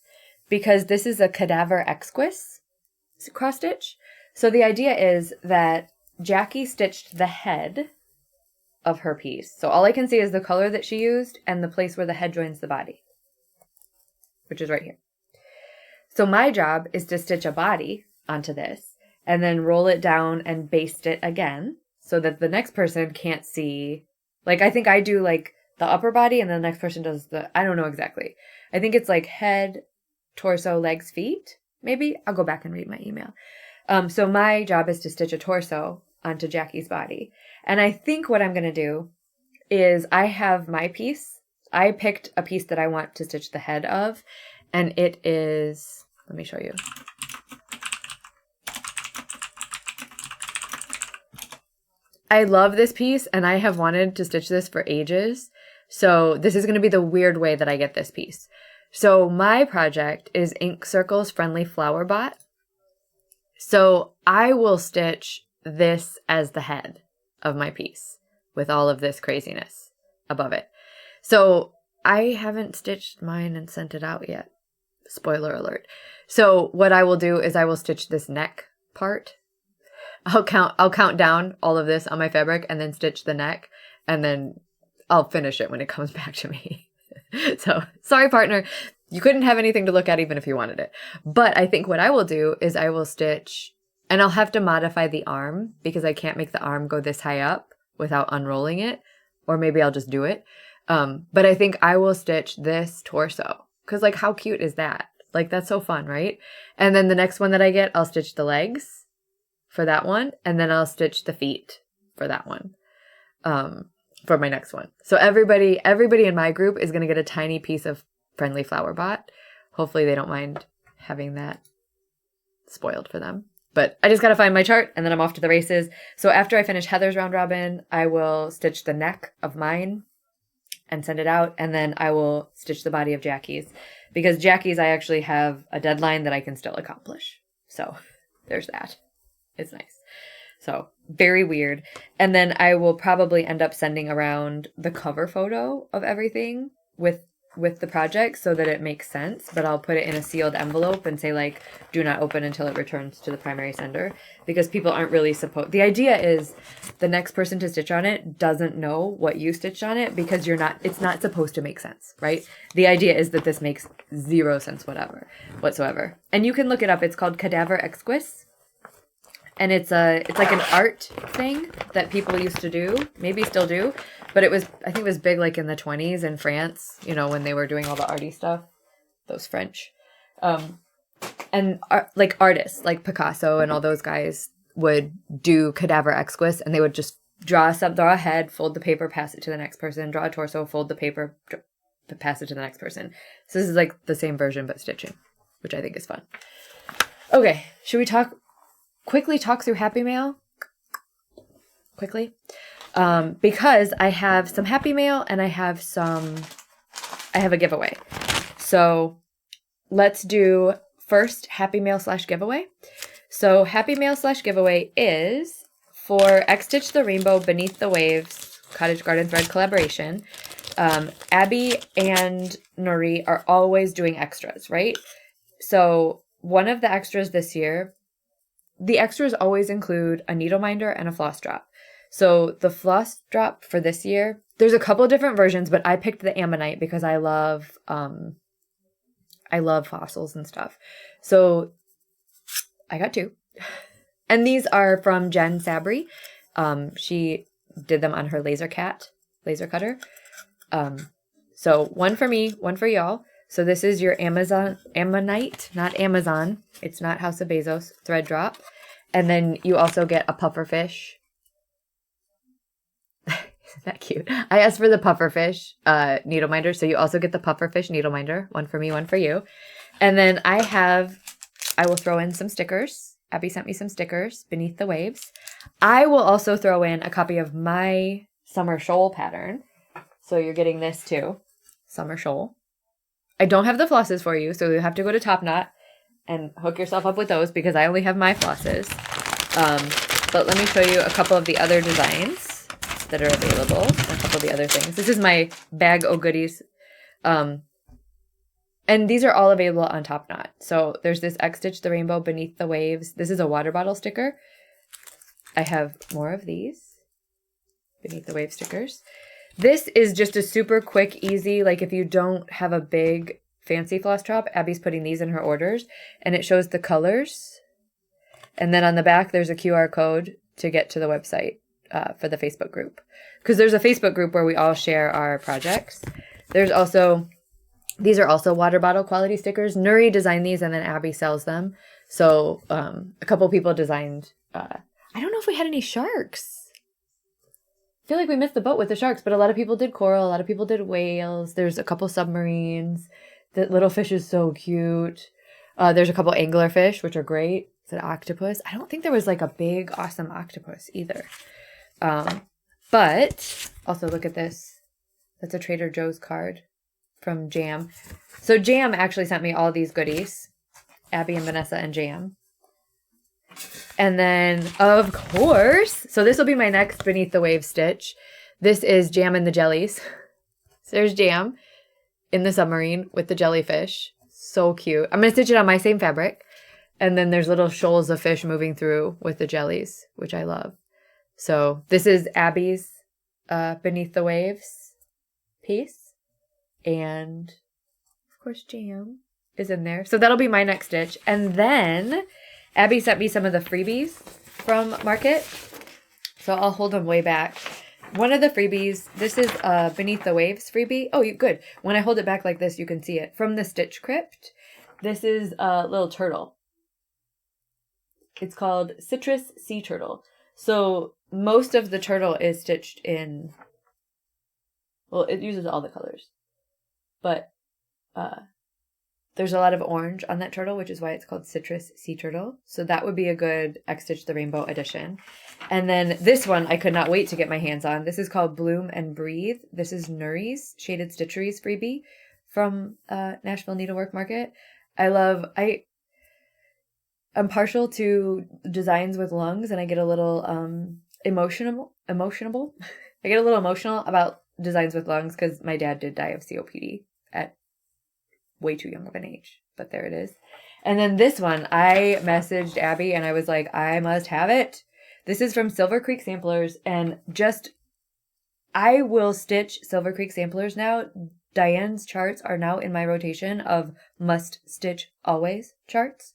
because this is a Cadaver Exquis cross stitch. So the idea is that Jackie stitched the head of her piece. So all I can see is the color that she used and the place where the head joins the body, which is right here. So my job is to stitch a body onto this and then roll it down and baste it again so that the next person can't see. Like, I think I do like the upper body and then the next person does I don't know exactly. I think it's like head, torso, legs, feet, maybe. I'll go back and read my email. So my job is to stitch a torso onto Jackie's body. And I think what I'm going to do is I have my piece I picked a piece that I want to stitch the head of, and it is, let me show you. I love this piece, and I have wanted to stitch this for ages. So this is going to be the weird way that I get this piece. So my project is Ink Circle's Friendly Flower Bot. So I will stitch this as the head of my piece with all of this craziness above it. So I haven't stitched mine and sent it out yet. Spoiler alert. So what I will do is I will stitch this neck part. I'll count down all of this on my fabric and then stitch the neck, and then I'll finish it when it comes back to me. So sorry, partner. You couldn't have anything to look at even if you wanted it. But I think what I will do is I will stitch, and I'll have to modify the arm because I can't make the arm go this high up without unrolling it, or maybe I'll just do it. But I think I will stitch this torso because, like, how cute is that? Like, that's so fun, right? And then the next one that I get, I'll stitch the legs for that one, and then I'll stitch the feet for that one, for my next one. So everybody in my group is going to get a tiny piece of Friendly Flower Bot. Hopefully they don't mind having that spoiled for them. But I just got to find my chart, and then I'm off to the races. So after I finish Heather's round robin, I will stitch the neck of mine and send it out, and then I will stitch the body of Jackie's, because Jackie's I actually have a deadline that I can still accomplish. So there's that. It's nice. So very weird. And then I will probably end up sending around the cover photo of everything with the project so that it makes sense, but I'll put it in a sealed envelope and say, like, do not open until it returns to the primary sender, because people aren't really supposed, the idea is the next person to stitch on it doesn't know what you stitched on it, because it's not supposed to make sense, right? The idea is that this makes zero sense whatsoever. And you can look it up. It's called Cadaver Exquise. And it's like an art thing that people used to do, maybe still do, but I think it was big like in the 1920s in France, you know, when they were doing all the arty stuff, those French. And like artists like Picasso and all those guys would do Cadaver Exquise, and they would just draw a head, fold the paper, pass it to the next person, draw a torso, fold the paper, pass it to the next person. So this is like the same version but stitching, which I think is fun. Okay, should we quickly talk through Happy Mail? Quickly. Because I have some Happy Mail and I have a giveaway. So let's do first Happy Mail / giveaway. So Happy Mail / giveaway is for XStitch the Rainbow Beneath the Waves Cottage Garden Thread collaboration. Abby and Nori are always doing extras, right? So one of the extras this year, the extras always include a needle minder and a floss drop. So the floss drop for this year, there's a couple of different versions, but I picked the Ammonite because I love fossils and stuff. So I got 2. And these are from Jen Sabry. She did them on her laser cutter. So one for me, one for y'all. So this is your Ammonite, not Amazon. It's not House of Bezos thread drop. And then you also get a pufferfish. Isn't that cute? I asked for the pufferfish needle minder. So you also get the pufferfish needle minder. One for me, one for you. And then I will throw in some stickers. Abby sent me some stickers, Beneath the Waves. I will also throw in a copy of my Summer Shoal pattern. So you're getting this too. Summer Shoal. I don't have the flosses for you, so you have to go to Top Knot and hook yourself up with those because I only have my flosses. But let me show you a couple of the other designs that are available, a couple of the other things. This is my bag o' goodies. And these are all available on Top Knot. So there's this XStitch the Rainbow Beneath the Waves. This is a water bottle sticker. I have more of these Beneath the Wave stickers. This is just a super quick, easy, like if you don't have a big fancy floss drop, Abby's putting these in her orders, and it shows the colors. And then on the back, there's a QR code to get to the website for the Facebook group. Because there's a Facebook group where we all share our projects. These are also water bottle quality stickers. Nuri designed these and then Abby sells them. So a couple people designed, I don't know if we had any sharks. feel like we missed the boat with the sharks, but a lot of people did coral. A lot of people did whales. There's a couple submarines. The little fish is so cute. There's a couple anglerfish, which are great. It's an octopus. I don't think there was like a big, awesome octopus either. But also look at this. That's a Trader Joe's card from Jam. So Jam actually sent me all these goodies. Abby and Vanessa and Jam. And then, of course, so this will be my next Beneath the Waves stitch. This is Jam and the Jellies. So there's Jam in the submarine with the jellyfish. So cute. I'm going to stitch it on my same fabric. And then there's little shoals of fish moving through with the jellies, which I love. So this is Abby's Beneath the Waves piece. And, of course, Jam is in there. So that'll be my next stitch. And then Abby sent me some of the freebies from Market. So I'll hold them way back. One of the freebies, this is a Beneath the Waves freebie. Oh, good. When I hold it back like this, you can see it. From the Stitch Crypt, this is a little turtle. It's called Citrus Sea Turtle. So most of the turtle is stitched in, well, it uses all the colors. But there's a lot of orange on that turtle, which is why it's called Citrus Sea Turtle. So that would be a good XStitch the Rainbow edition. And then this one, I could not wait to get my hands on. This is called Bloom and Breathe. This is Nuri's Shaded Stitcheries freebie from Nashville Needlework Market. I'm partial to designs with lungs, and I get a little emotional. I get a little emotional about designs with lungs because my dad did die of COPD at way too young of an age, but there it is. And then this one, I messaged Abby and I was like, I must have it. This is from Silver Creek Samplers, and I will stitch Silver Creek Samplers now. Diane's charts are now in my rotation of must stitch always charts,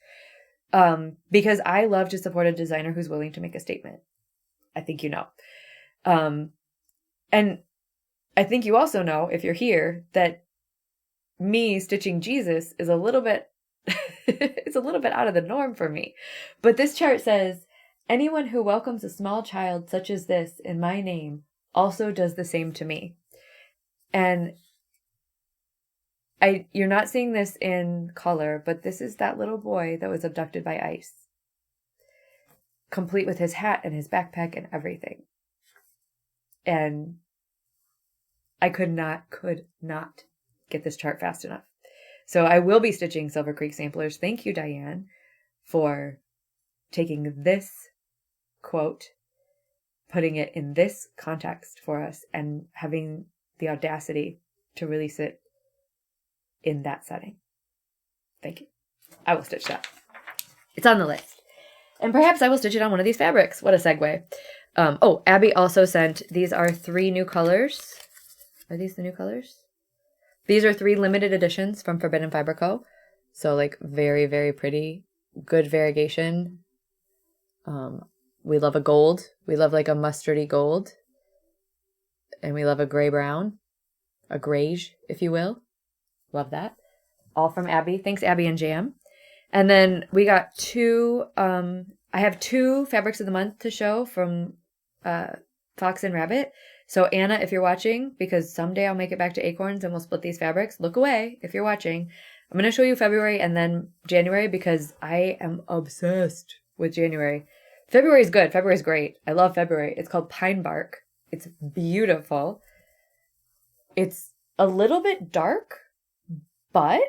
because I love to support a designer who's willing to make a statement. I think you know. And I think you also know, if you're here, that me stitching Jesus is a little bit it's a little bit out of the norm for me. But this chart says, anyone who welcomes a small child such as this in my name also does the same to me. And you're not seeing this in color, but this is that little boy that was abducted by ICE, complete with his hat and his backpack and everything. And I could not get this chart fast enough. So I will be stitching Silver Creek Samplers. Thank you, Diane, for taking this quote, putting it in this context for us, and having the audacity to release it in that setting. Thank you. I will stitch that. It's on the list. And perhaps I will stitch it on one of these fabrics. What a segue. Abby also sent, these are 3 new colors. Are these the new colors? These are 3 limited editions from Forbidden Fiber Co. So like very, very pretty, good variegation. We love a gold. We love like a mustardy gold. And we love a gray brown, a grayish, if you will. Love that. All from Abby. Thanks, Abby and Jam. And then we got 2, I have 2 fabrics of the month to show from Fox and Rabbit. So Anna, if you're watching, because someday I'll make it back to Acorns and we'll split these fabrics, look away if you're watching. I'm going to show you February and then January because I am obsessed with January. February is good. February is great. I love February. It's called Pine Bark. It's beautiful. It's a little bit dark, but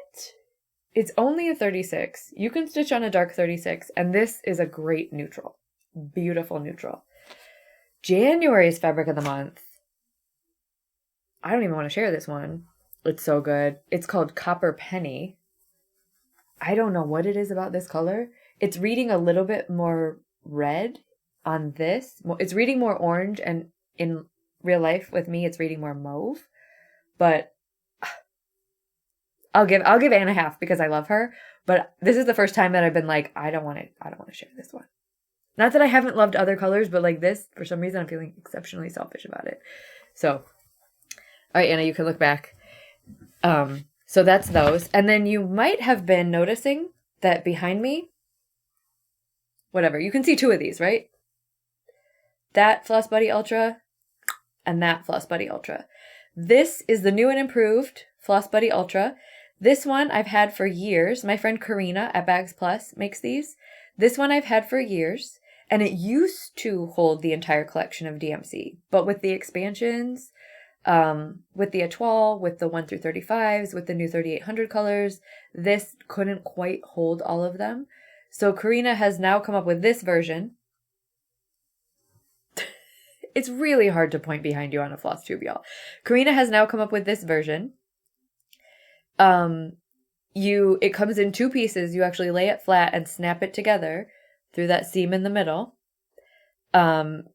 it's only a 36. You can stitch on a dark 36, and this is a great neutral. Beautiful neutral. January's fabric of the month. I don't even want to share this one. It's so good. It's called Copper Penny. I don't know what it is about this color. It's reading a little bit more red on this. It's reading more orange, and in real life with me, it's reading more mauve. But I'll give Anna half because I love her. But this is the first time that I've been like, I don't want to share this one. Not that I haven't loved other colors, but like this, for some reason, I'm feeling exceptionally selfish about it. So, all right, Anna, you can look back. So that's those. And then you might have been noticing that behind me, whatever, you can see 2 of these, right? That Floss Buddy Ultra, and that Floss Buddy Ultra. This is the new and improved Floss Buddy Ultra. This one I've had for years. My friend Karina at Bags Plus makes these. This one I've had for years, and it used to hold the entire collection of DMC, but with the expansions, with the Etoile, with the 1 through 35s, with the new 3800 colors, this couldn't quite hold all of them. So Karina has now come up with this version. It's really hard to point behind you on a floss tube, y'all. Karina has now come up with this version. It comes in 2 pieces. You actually lay it flat and snap it together through that seam in the middle.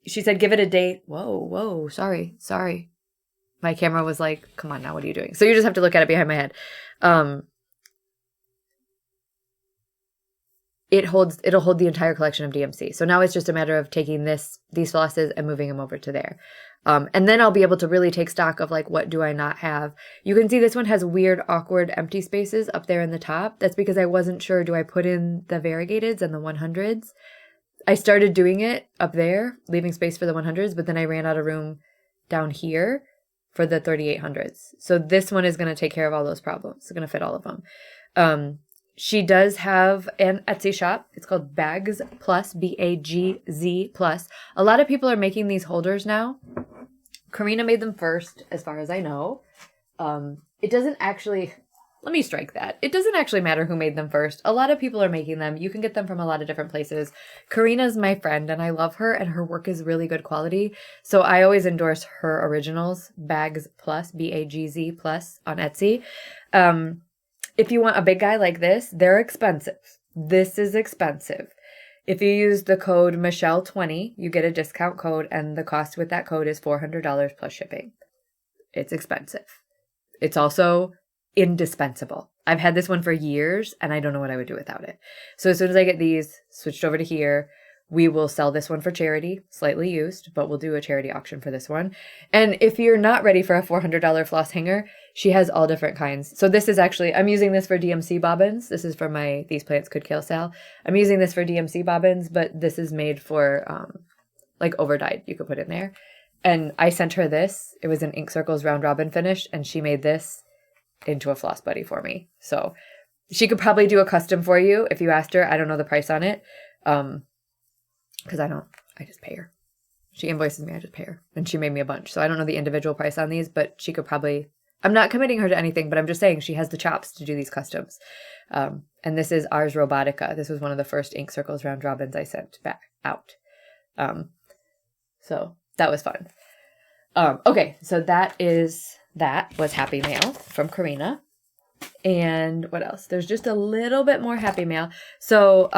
She said, give it a date. Whoa, sorry. My camera was like, come on now, what are you doing? So you just have to look at it behind my head. It'll hold the entire collection of DMC. So now it's just a matter of taking these flosses and moving them over to there. And then I'll be able to really take stock of like, what do I not have? You can see this one has weird, awkward, empty spaces up there in the top. That's because I wasn't sure, do I put in the variegateds and the 100s? I started doing it up there, leaving space for the 100s, but then I ran out of room down here for the 3800s. So this one is going to take care of all those problems. It's going to fit all of them. She does have an Etsy shop. It's called Bags Plus, Bagz Plus. A lot of people are making these holders now. Karina made them first, as far as I know. It doesn't actually, let me strike that. It doesn't actually matter who made them first. A lot of people are making them. You can get them from a lot of different places. Karina's my friend, and I love her, and her work is really good quality. So I always endorse her originals, Bags Plus, Bagz Plus on Etsy. If you want a big guy like this, they're expensive. This is expensive. If you use the code Michelle20, you get a discount code, and the cost with that code is $400 plus shipping. It's expensive. It's also indispensable. I've had this one for years, and I don't know what I would do without it. So as soon as I get these switched over to here, we will sell this one for charity, slightly used, but we'll do a charity auction for this one. And if you're not ready for a $400 floss hanger, she has all different kinds. So this is actually, I'm using this for DMC bobbins. This is for my These Plants Could Kill sale. I'm using this for DMC bobbins, but this is made for like overdyed. You could put in there. And I sent her this. It was an Ink Circles round robin finish, and she made this into a floss buddy for me. So she could probably do a custom for you if you asked her. I don't know the price on it. Because I just pay her. She invoices me, I just pay her. And she made me a bunch. So I don't know the individual price on these, but she could probably, I'm not committing her to anything, but I'm just saying she has the chops to do these customs. And this is Ars Robotica. This was one of the first Ink Circles round robins I sent back out. So that was fun. Okay, so that was Happy Mail from Karina. And what else? There's just a little bit more Happy Mail. So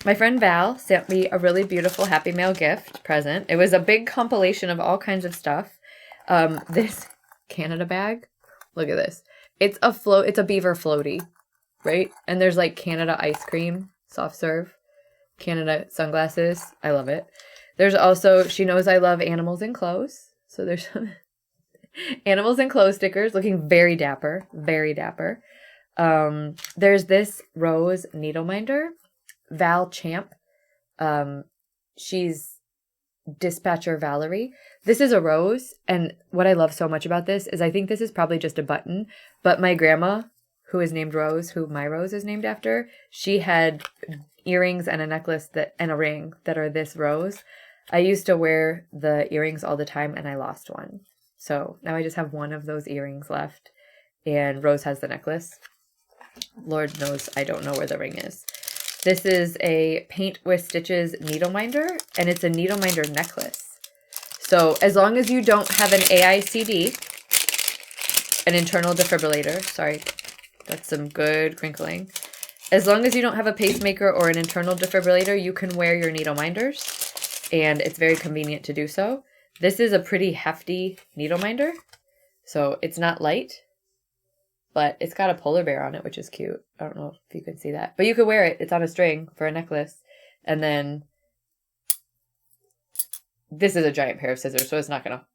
my friend Val sent me a really beautiful Happy Mail gift present. It was a big compilation of all kinds of stuff. This Canada bag, look at this. It's a beaver floaty, right? And there's like Canada ice cream, soft serve, Canada sunglasses. I love it. There's also, she knows I love animals and clothes. So there's some animals and clothes stickers, looking very dapper, very dapper. There's this Rose needle minder, Val Champ. She's Dispatcher Valerie. This is a rose, and what I love so much about this is I think this is probably just a button, but my grandma, who is named Rose, who my rose is named after, she had earrings and a necklace and a ring that are this rose. I used to wear the earrings all the time, and I lost one. So now I just have one of those earrings left, and Rose has the necklace. Lord knows I don't know where the ring is. This is a Paint with Stitches needle minder, and it's a needle minder necklace. So as long as you don't have an AICD, an internal defibrillator, sorry, that's some good crinkling. As long as you don't have a pacemaker or an internal defibrillator, you can wear your needle minders, and it's very convenient to do so. This is a pretty hefty needle minder, so it's not light, but it's got a polar bear on it, which is cute. I don't know if you can see that, but you could wear it. It's on a string for a necklace, and then this is a giant pair of scissors, so it's not gonna,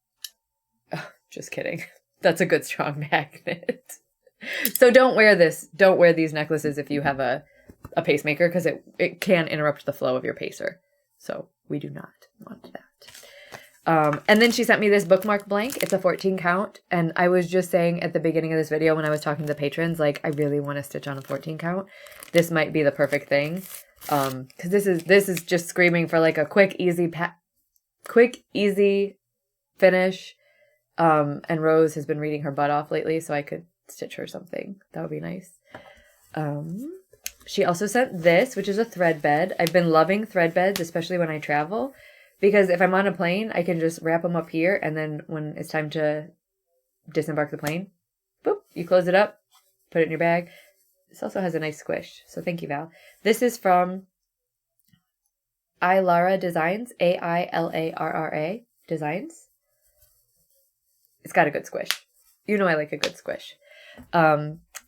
just kidding. That's a good strong magnet. So don't wear this. Don't wear these necklaces if you have a pacemaker, because it can interrupt the flow of your pacer. So we do not want that. And then she sent me this bookmark blank. It's a 14 count. And I was just saying at the beginning of this video when I was talking to the patrons, like, I really want to stitch on a 14 count. This might be the perfect thing. Because this is just screaming for like a quick, easy finish. And Rose has been reading her butt off lately, so I could stitch her something. That would be nice. She also sent this, which is a thread bed. I've been loving thread beds, especially when I travel. Because if I'm on a plane, I can just wrap them up here, and then when it's time to disembark the plane, boop, you close it up, put it in your bag. This also has a nice squish, so thank you, Val. This is from Ilara Designs, Ailarra Designs. It's got a good squish. You know I like a good squish.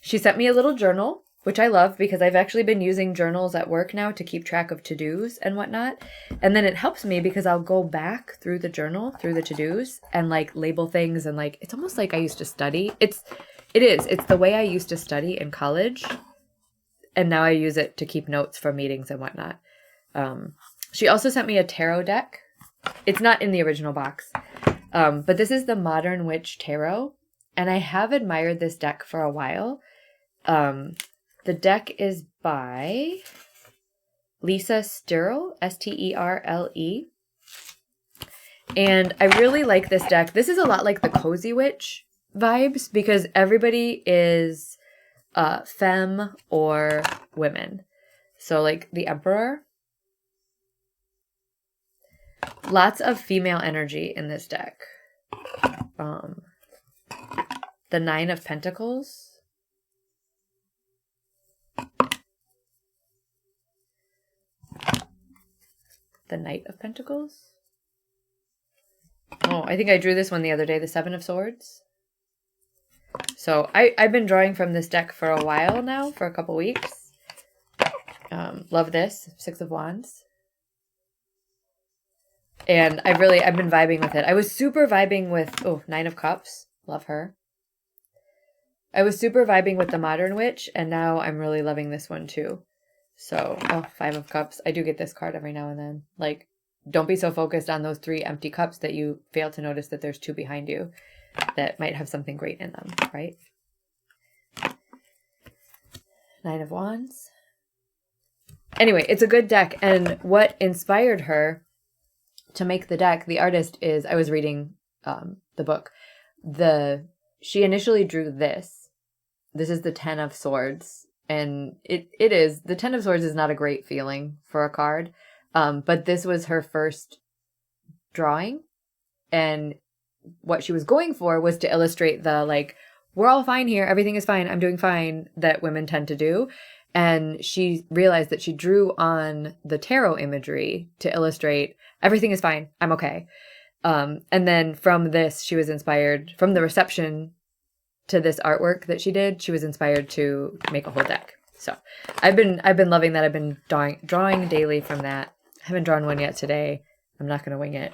She sent me a little journal, which I love because I've actually been using journals at work now to keep track of to-dos and whatnot. And then it helps me because I'll go back through the journal, through the to-dos, and like label things, and like it's almost like I used to study. It's the way I used to study in college, and now I use it to keep notes for meetings and whatnot. She also sent me a tarot deck. It's not in the original box, but this is the Modern Witch Tarot, and I have admired this deck for a while. The deck is by Lisa Sterle, Sterle. And I really like this deck. This is a lot like the Cozy Witch vibes because everybody is femme or women. So like the Emperor. Lots of female energy in this deck. The Nine of Pentacles. The Knight of Pentacles. Oh, I think I drew this one the other day. The Seven of Swords. So I've been drawing from this deck for a while now, for a couple weeks. Love this. Six of Wands. And I've been vibing with it. I was super vibing with, Nine of Cups. Love her. I was super vibing with the Modern Witch, and now I'm really loving this one too. So, Five of Cups. I do get this card every now and then. Like, don't be so focused on those 3 empty cups that you fail to notice that there's 2 behind you that might have something great in them, right? Nine of Wands. Anyway, it's a good deck. And what inspired her to make the deck, the artist is, I was reading the book. She initially drew this. This is the Ten of Swords. And it is, the Ten of Swords is not a great feeling for a card. But this was her first drawing. And what she was going for was to illustrate the, like, we're all fine here. Everything is fine. I'm doing fine that women tend to do. And she realized that she drew on the tarot imagery to illustrate everything is fine. I'm okay. And then from this, she was inspired from the reception to this artwork that she did. She was inspired to make a whole deck. So I've been loving that. I've been drawing daily from that. I haven't drawn one yet today. I'm not going to wing it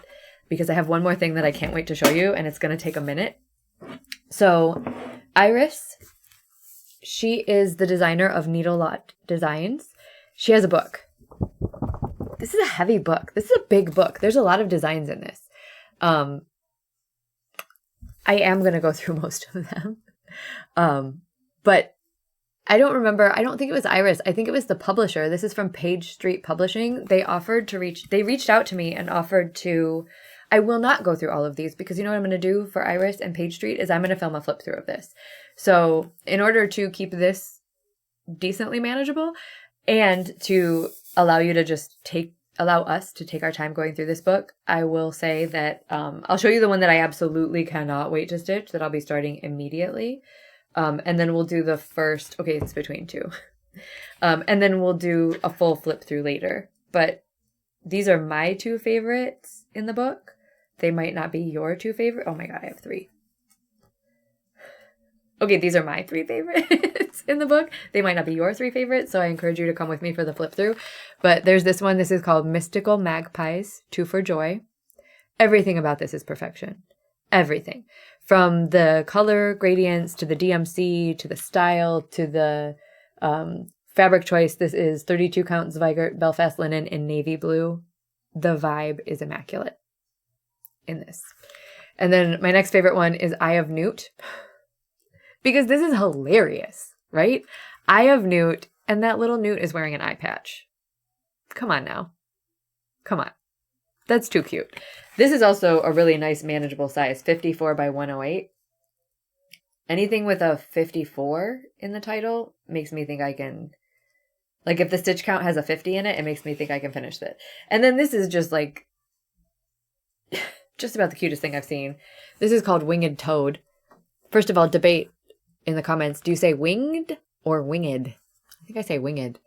because I have one more thing that I can't wait to show you, and it's going to take a minute. So Iris, she is the designer of Needle Lot Designs. She has a book. This is a heavy book. This is a big book. There's a lot of designs in this. I am going to go through most of them. But I don't remember. I don't think it was Iris. I think it was the publisher. This is from Page Street Publishing. They reached out to me and offered to, I will not go through all of these because you know what I'm going to do for Iris and Page Street is I'm going to film a flip through of this. So in order to keep this decently manageable and to allow you to just allow us to take our time going through this book, I will say that I'll show you the one that I absolutely cannot wait to stitch that I'll be starting immediately. And then we'll do the first, okay, it's between 2. And then we'll do a full flip through later. But these are my 2 favorites in the book. They might not be your 2 favorite. Oh my God, I have 3. Okay, these are my 3 favorites in the book. They might not be your 3 favorites, so I encourage you to come with me for the flip through. But there's this one. This is called Mystical Magpies, 2 for Joy. Everything about this is perfection. Everything. From the color gradients to the DMC to the style to the fabric choice. This is 32 count Zweigart Belfast linen in navy blue. The vibe is immaculate. in this. And then my next favorite one is Eye of Newt, because this is hilarious, right? Eye of Newt, and that little newt is wearing an eye patch. Come on now. Come on. That's too cute. This is also a really nice manageable size, 54 by 108. Anything with a 54 in the title makes me think I can, like if the stitch count has a 50 in it, it makes me think I can finish it. And then this is just like, just about the cutest thing I've seen. This is called Winged Toad. First of all, debate in the comments. Do you say winged or winged? I think I say winged.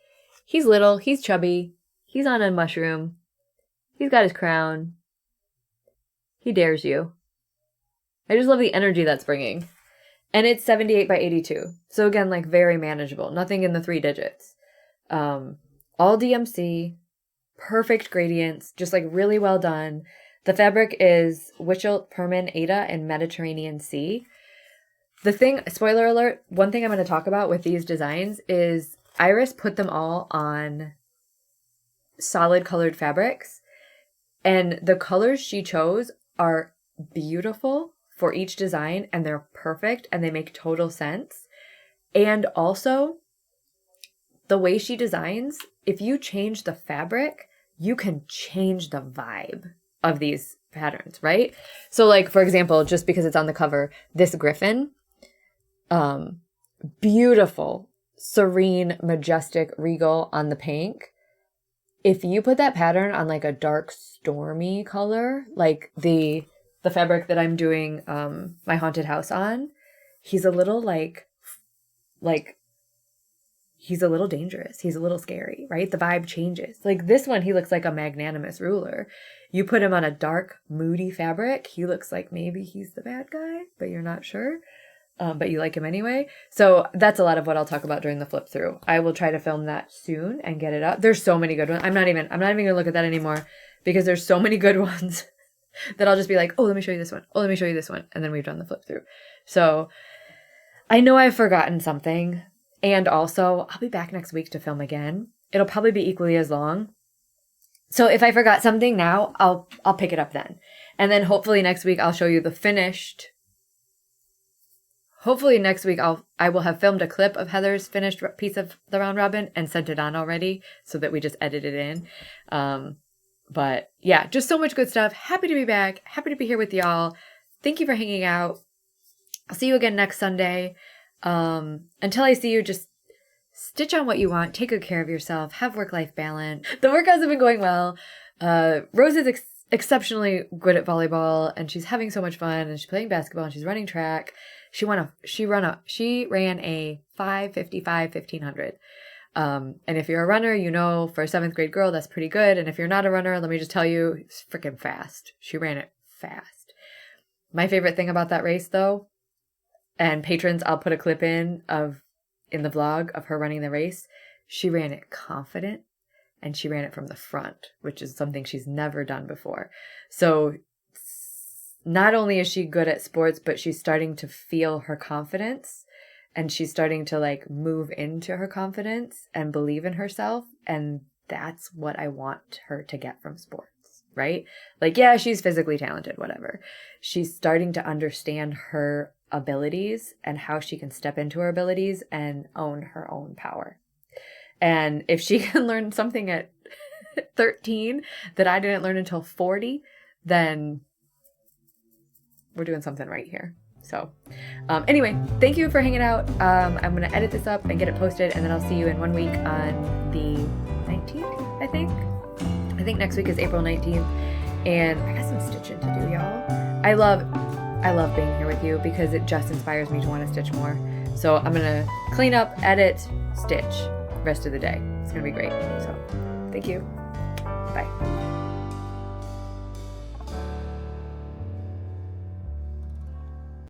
He's little. He's chubby. He's on a mushroom. He's got his crown. He dares you. I just love the energy that's bringing. And it's 78 by 82. So again, like very manageable. Nothing in the 3 digits. All DMC. Perfect gradients. Just like really well done. The fabric is Wichelt, Permin, Ada, and Mediterranean Sea. The thing, spoiler alert, one thing I'm going to talk about with these designs is Iris put them all on solid colored fabrics. And the colors she chose are beautiful for each design, and they're perfect, and they make total sense. And also, the way she designs, if you change the fabric, you can change the vibe of these patterns, right? So like, for example, just because it's on the cover, this griffin, beautiful, serene, majestic, regal on the pink. If you put that pattern on like a dark, stormy color, like the fabric that I'm doing my haunted house on, he's a little like he's a little dangerous. He's a little scary, right? The vibe changes. Like this one, he looks like a magnanimous ruler. You put him on a dark, moody fabric, he looks like maybe he's the bad guy, but you're not sure. But you like him anyway. So that's a lot of what I'll talk about during the flip through. I will try to film that soon and get it up. There's so many good ones. I'm not even gonna look at that anymore because there's so many good ones that I'll just be like, oh, let me show you this one. Oh, let me show you this one. And then we've done the flip through. So I know I've forgotten something. And also I'll be back next week to film again. It'll probably be equally as long. So if I forgot something now, I'll pick it up then. And then hopefully next week I'll show you the finished. Hopefully next week I will have filmed a clip of Heather's finished piece of the round robin and sent it on already so that we just edit it in. But yeah, just so much good stuff. Happy to be back. Happy to be here with y'all. Thank you for hanging out. I'll see you again next Sunday. Until I see you, just stitch on what you want. Take good care of yourself. Have work-life balance. The workouts have been going well. Rose is exceptionally good at volleyball, and she's having so much fun, and she's playing basketball, and she's running track. She ran a 5:55 1500. And if you're a runner, you know, for a 7th grade girl, that's pretty good. And if you're not a runner, let me just tell you, it's freaking fast. She ran it fast. My favorite thing about that race, though, and patrons, I'll put a clip in the vlog of her running the race. She ran it confident, and she ran it from the front, which is something she's never done before. So not only is she good at sports, but she's starting to feel her confidence, and she's starting to like move into her confidence and believe in herself. And that's what I want her to get from sports, right? Like, yeah, she's physically talented, whatever. She's starting to understand her abilities and how she can step into her abilities and own her own power. And if she can learn something at 13 that I didn't learn until 40, then we're doing something right here. So anyway, thank you for hanging out. I'm going to edit this up and get it posted, and then I'll see you in 1 week on the 19th, I think. I think next week is April 19th, and I got some stitching to do, y'all. I love being here with you because it just inspires me to want to stitch more. So I'm going to clean up, edit, stitch the rest of the day. It's going to be great. So thank you. Bye.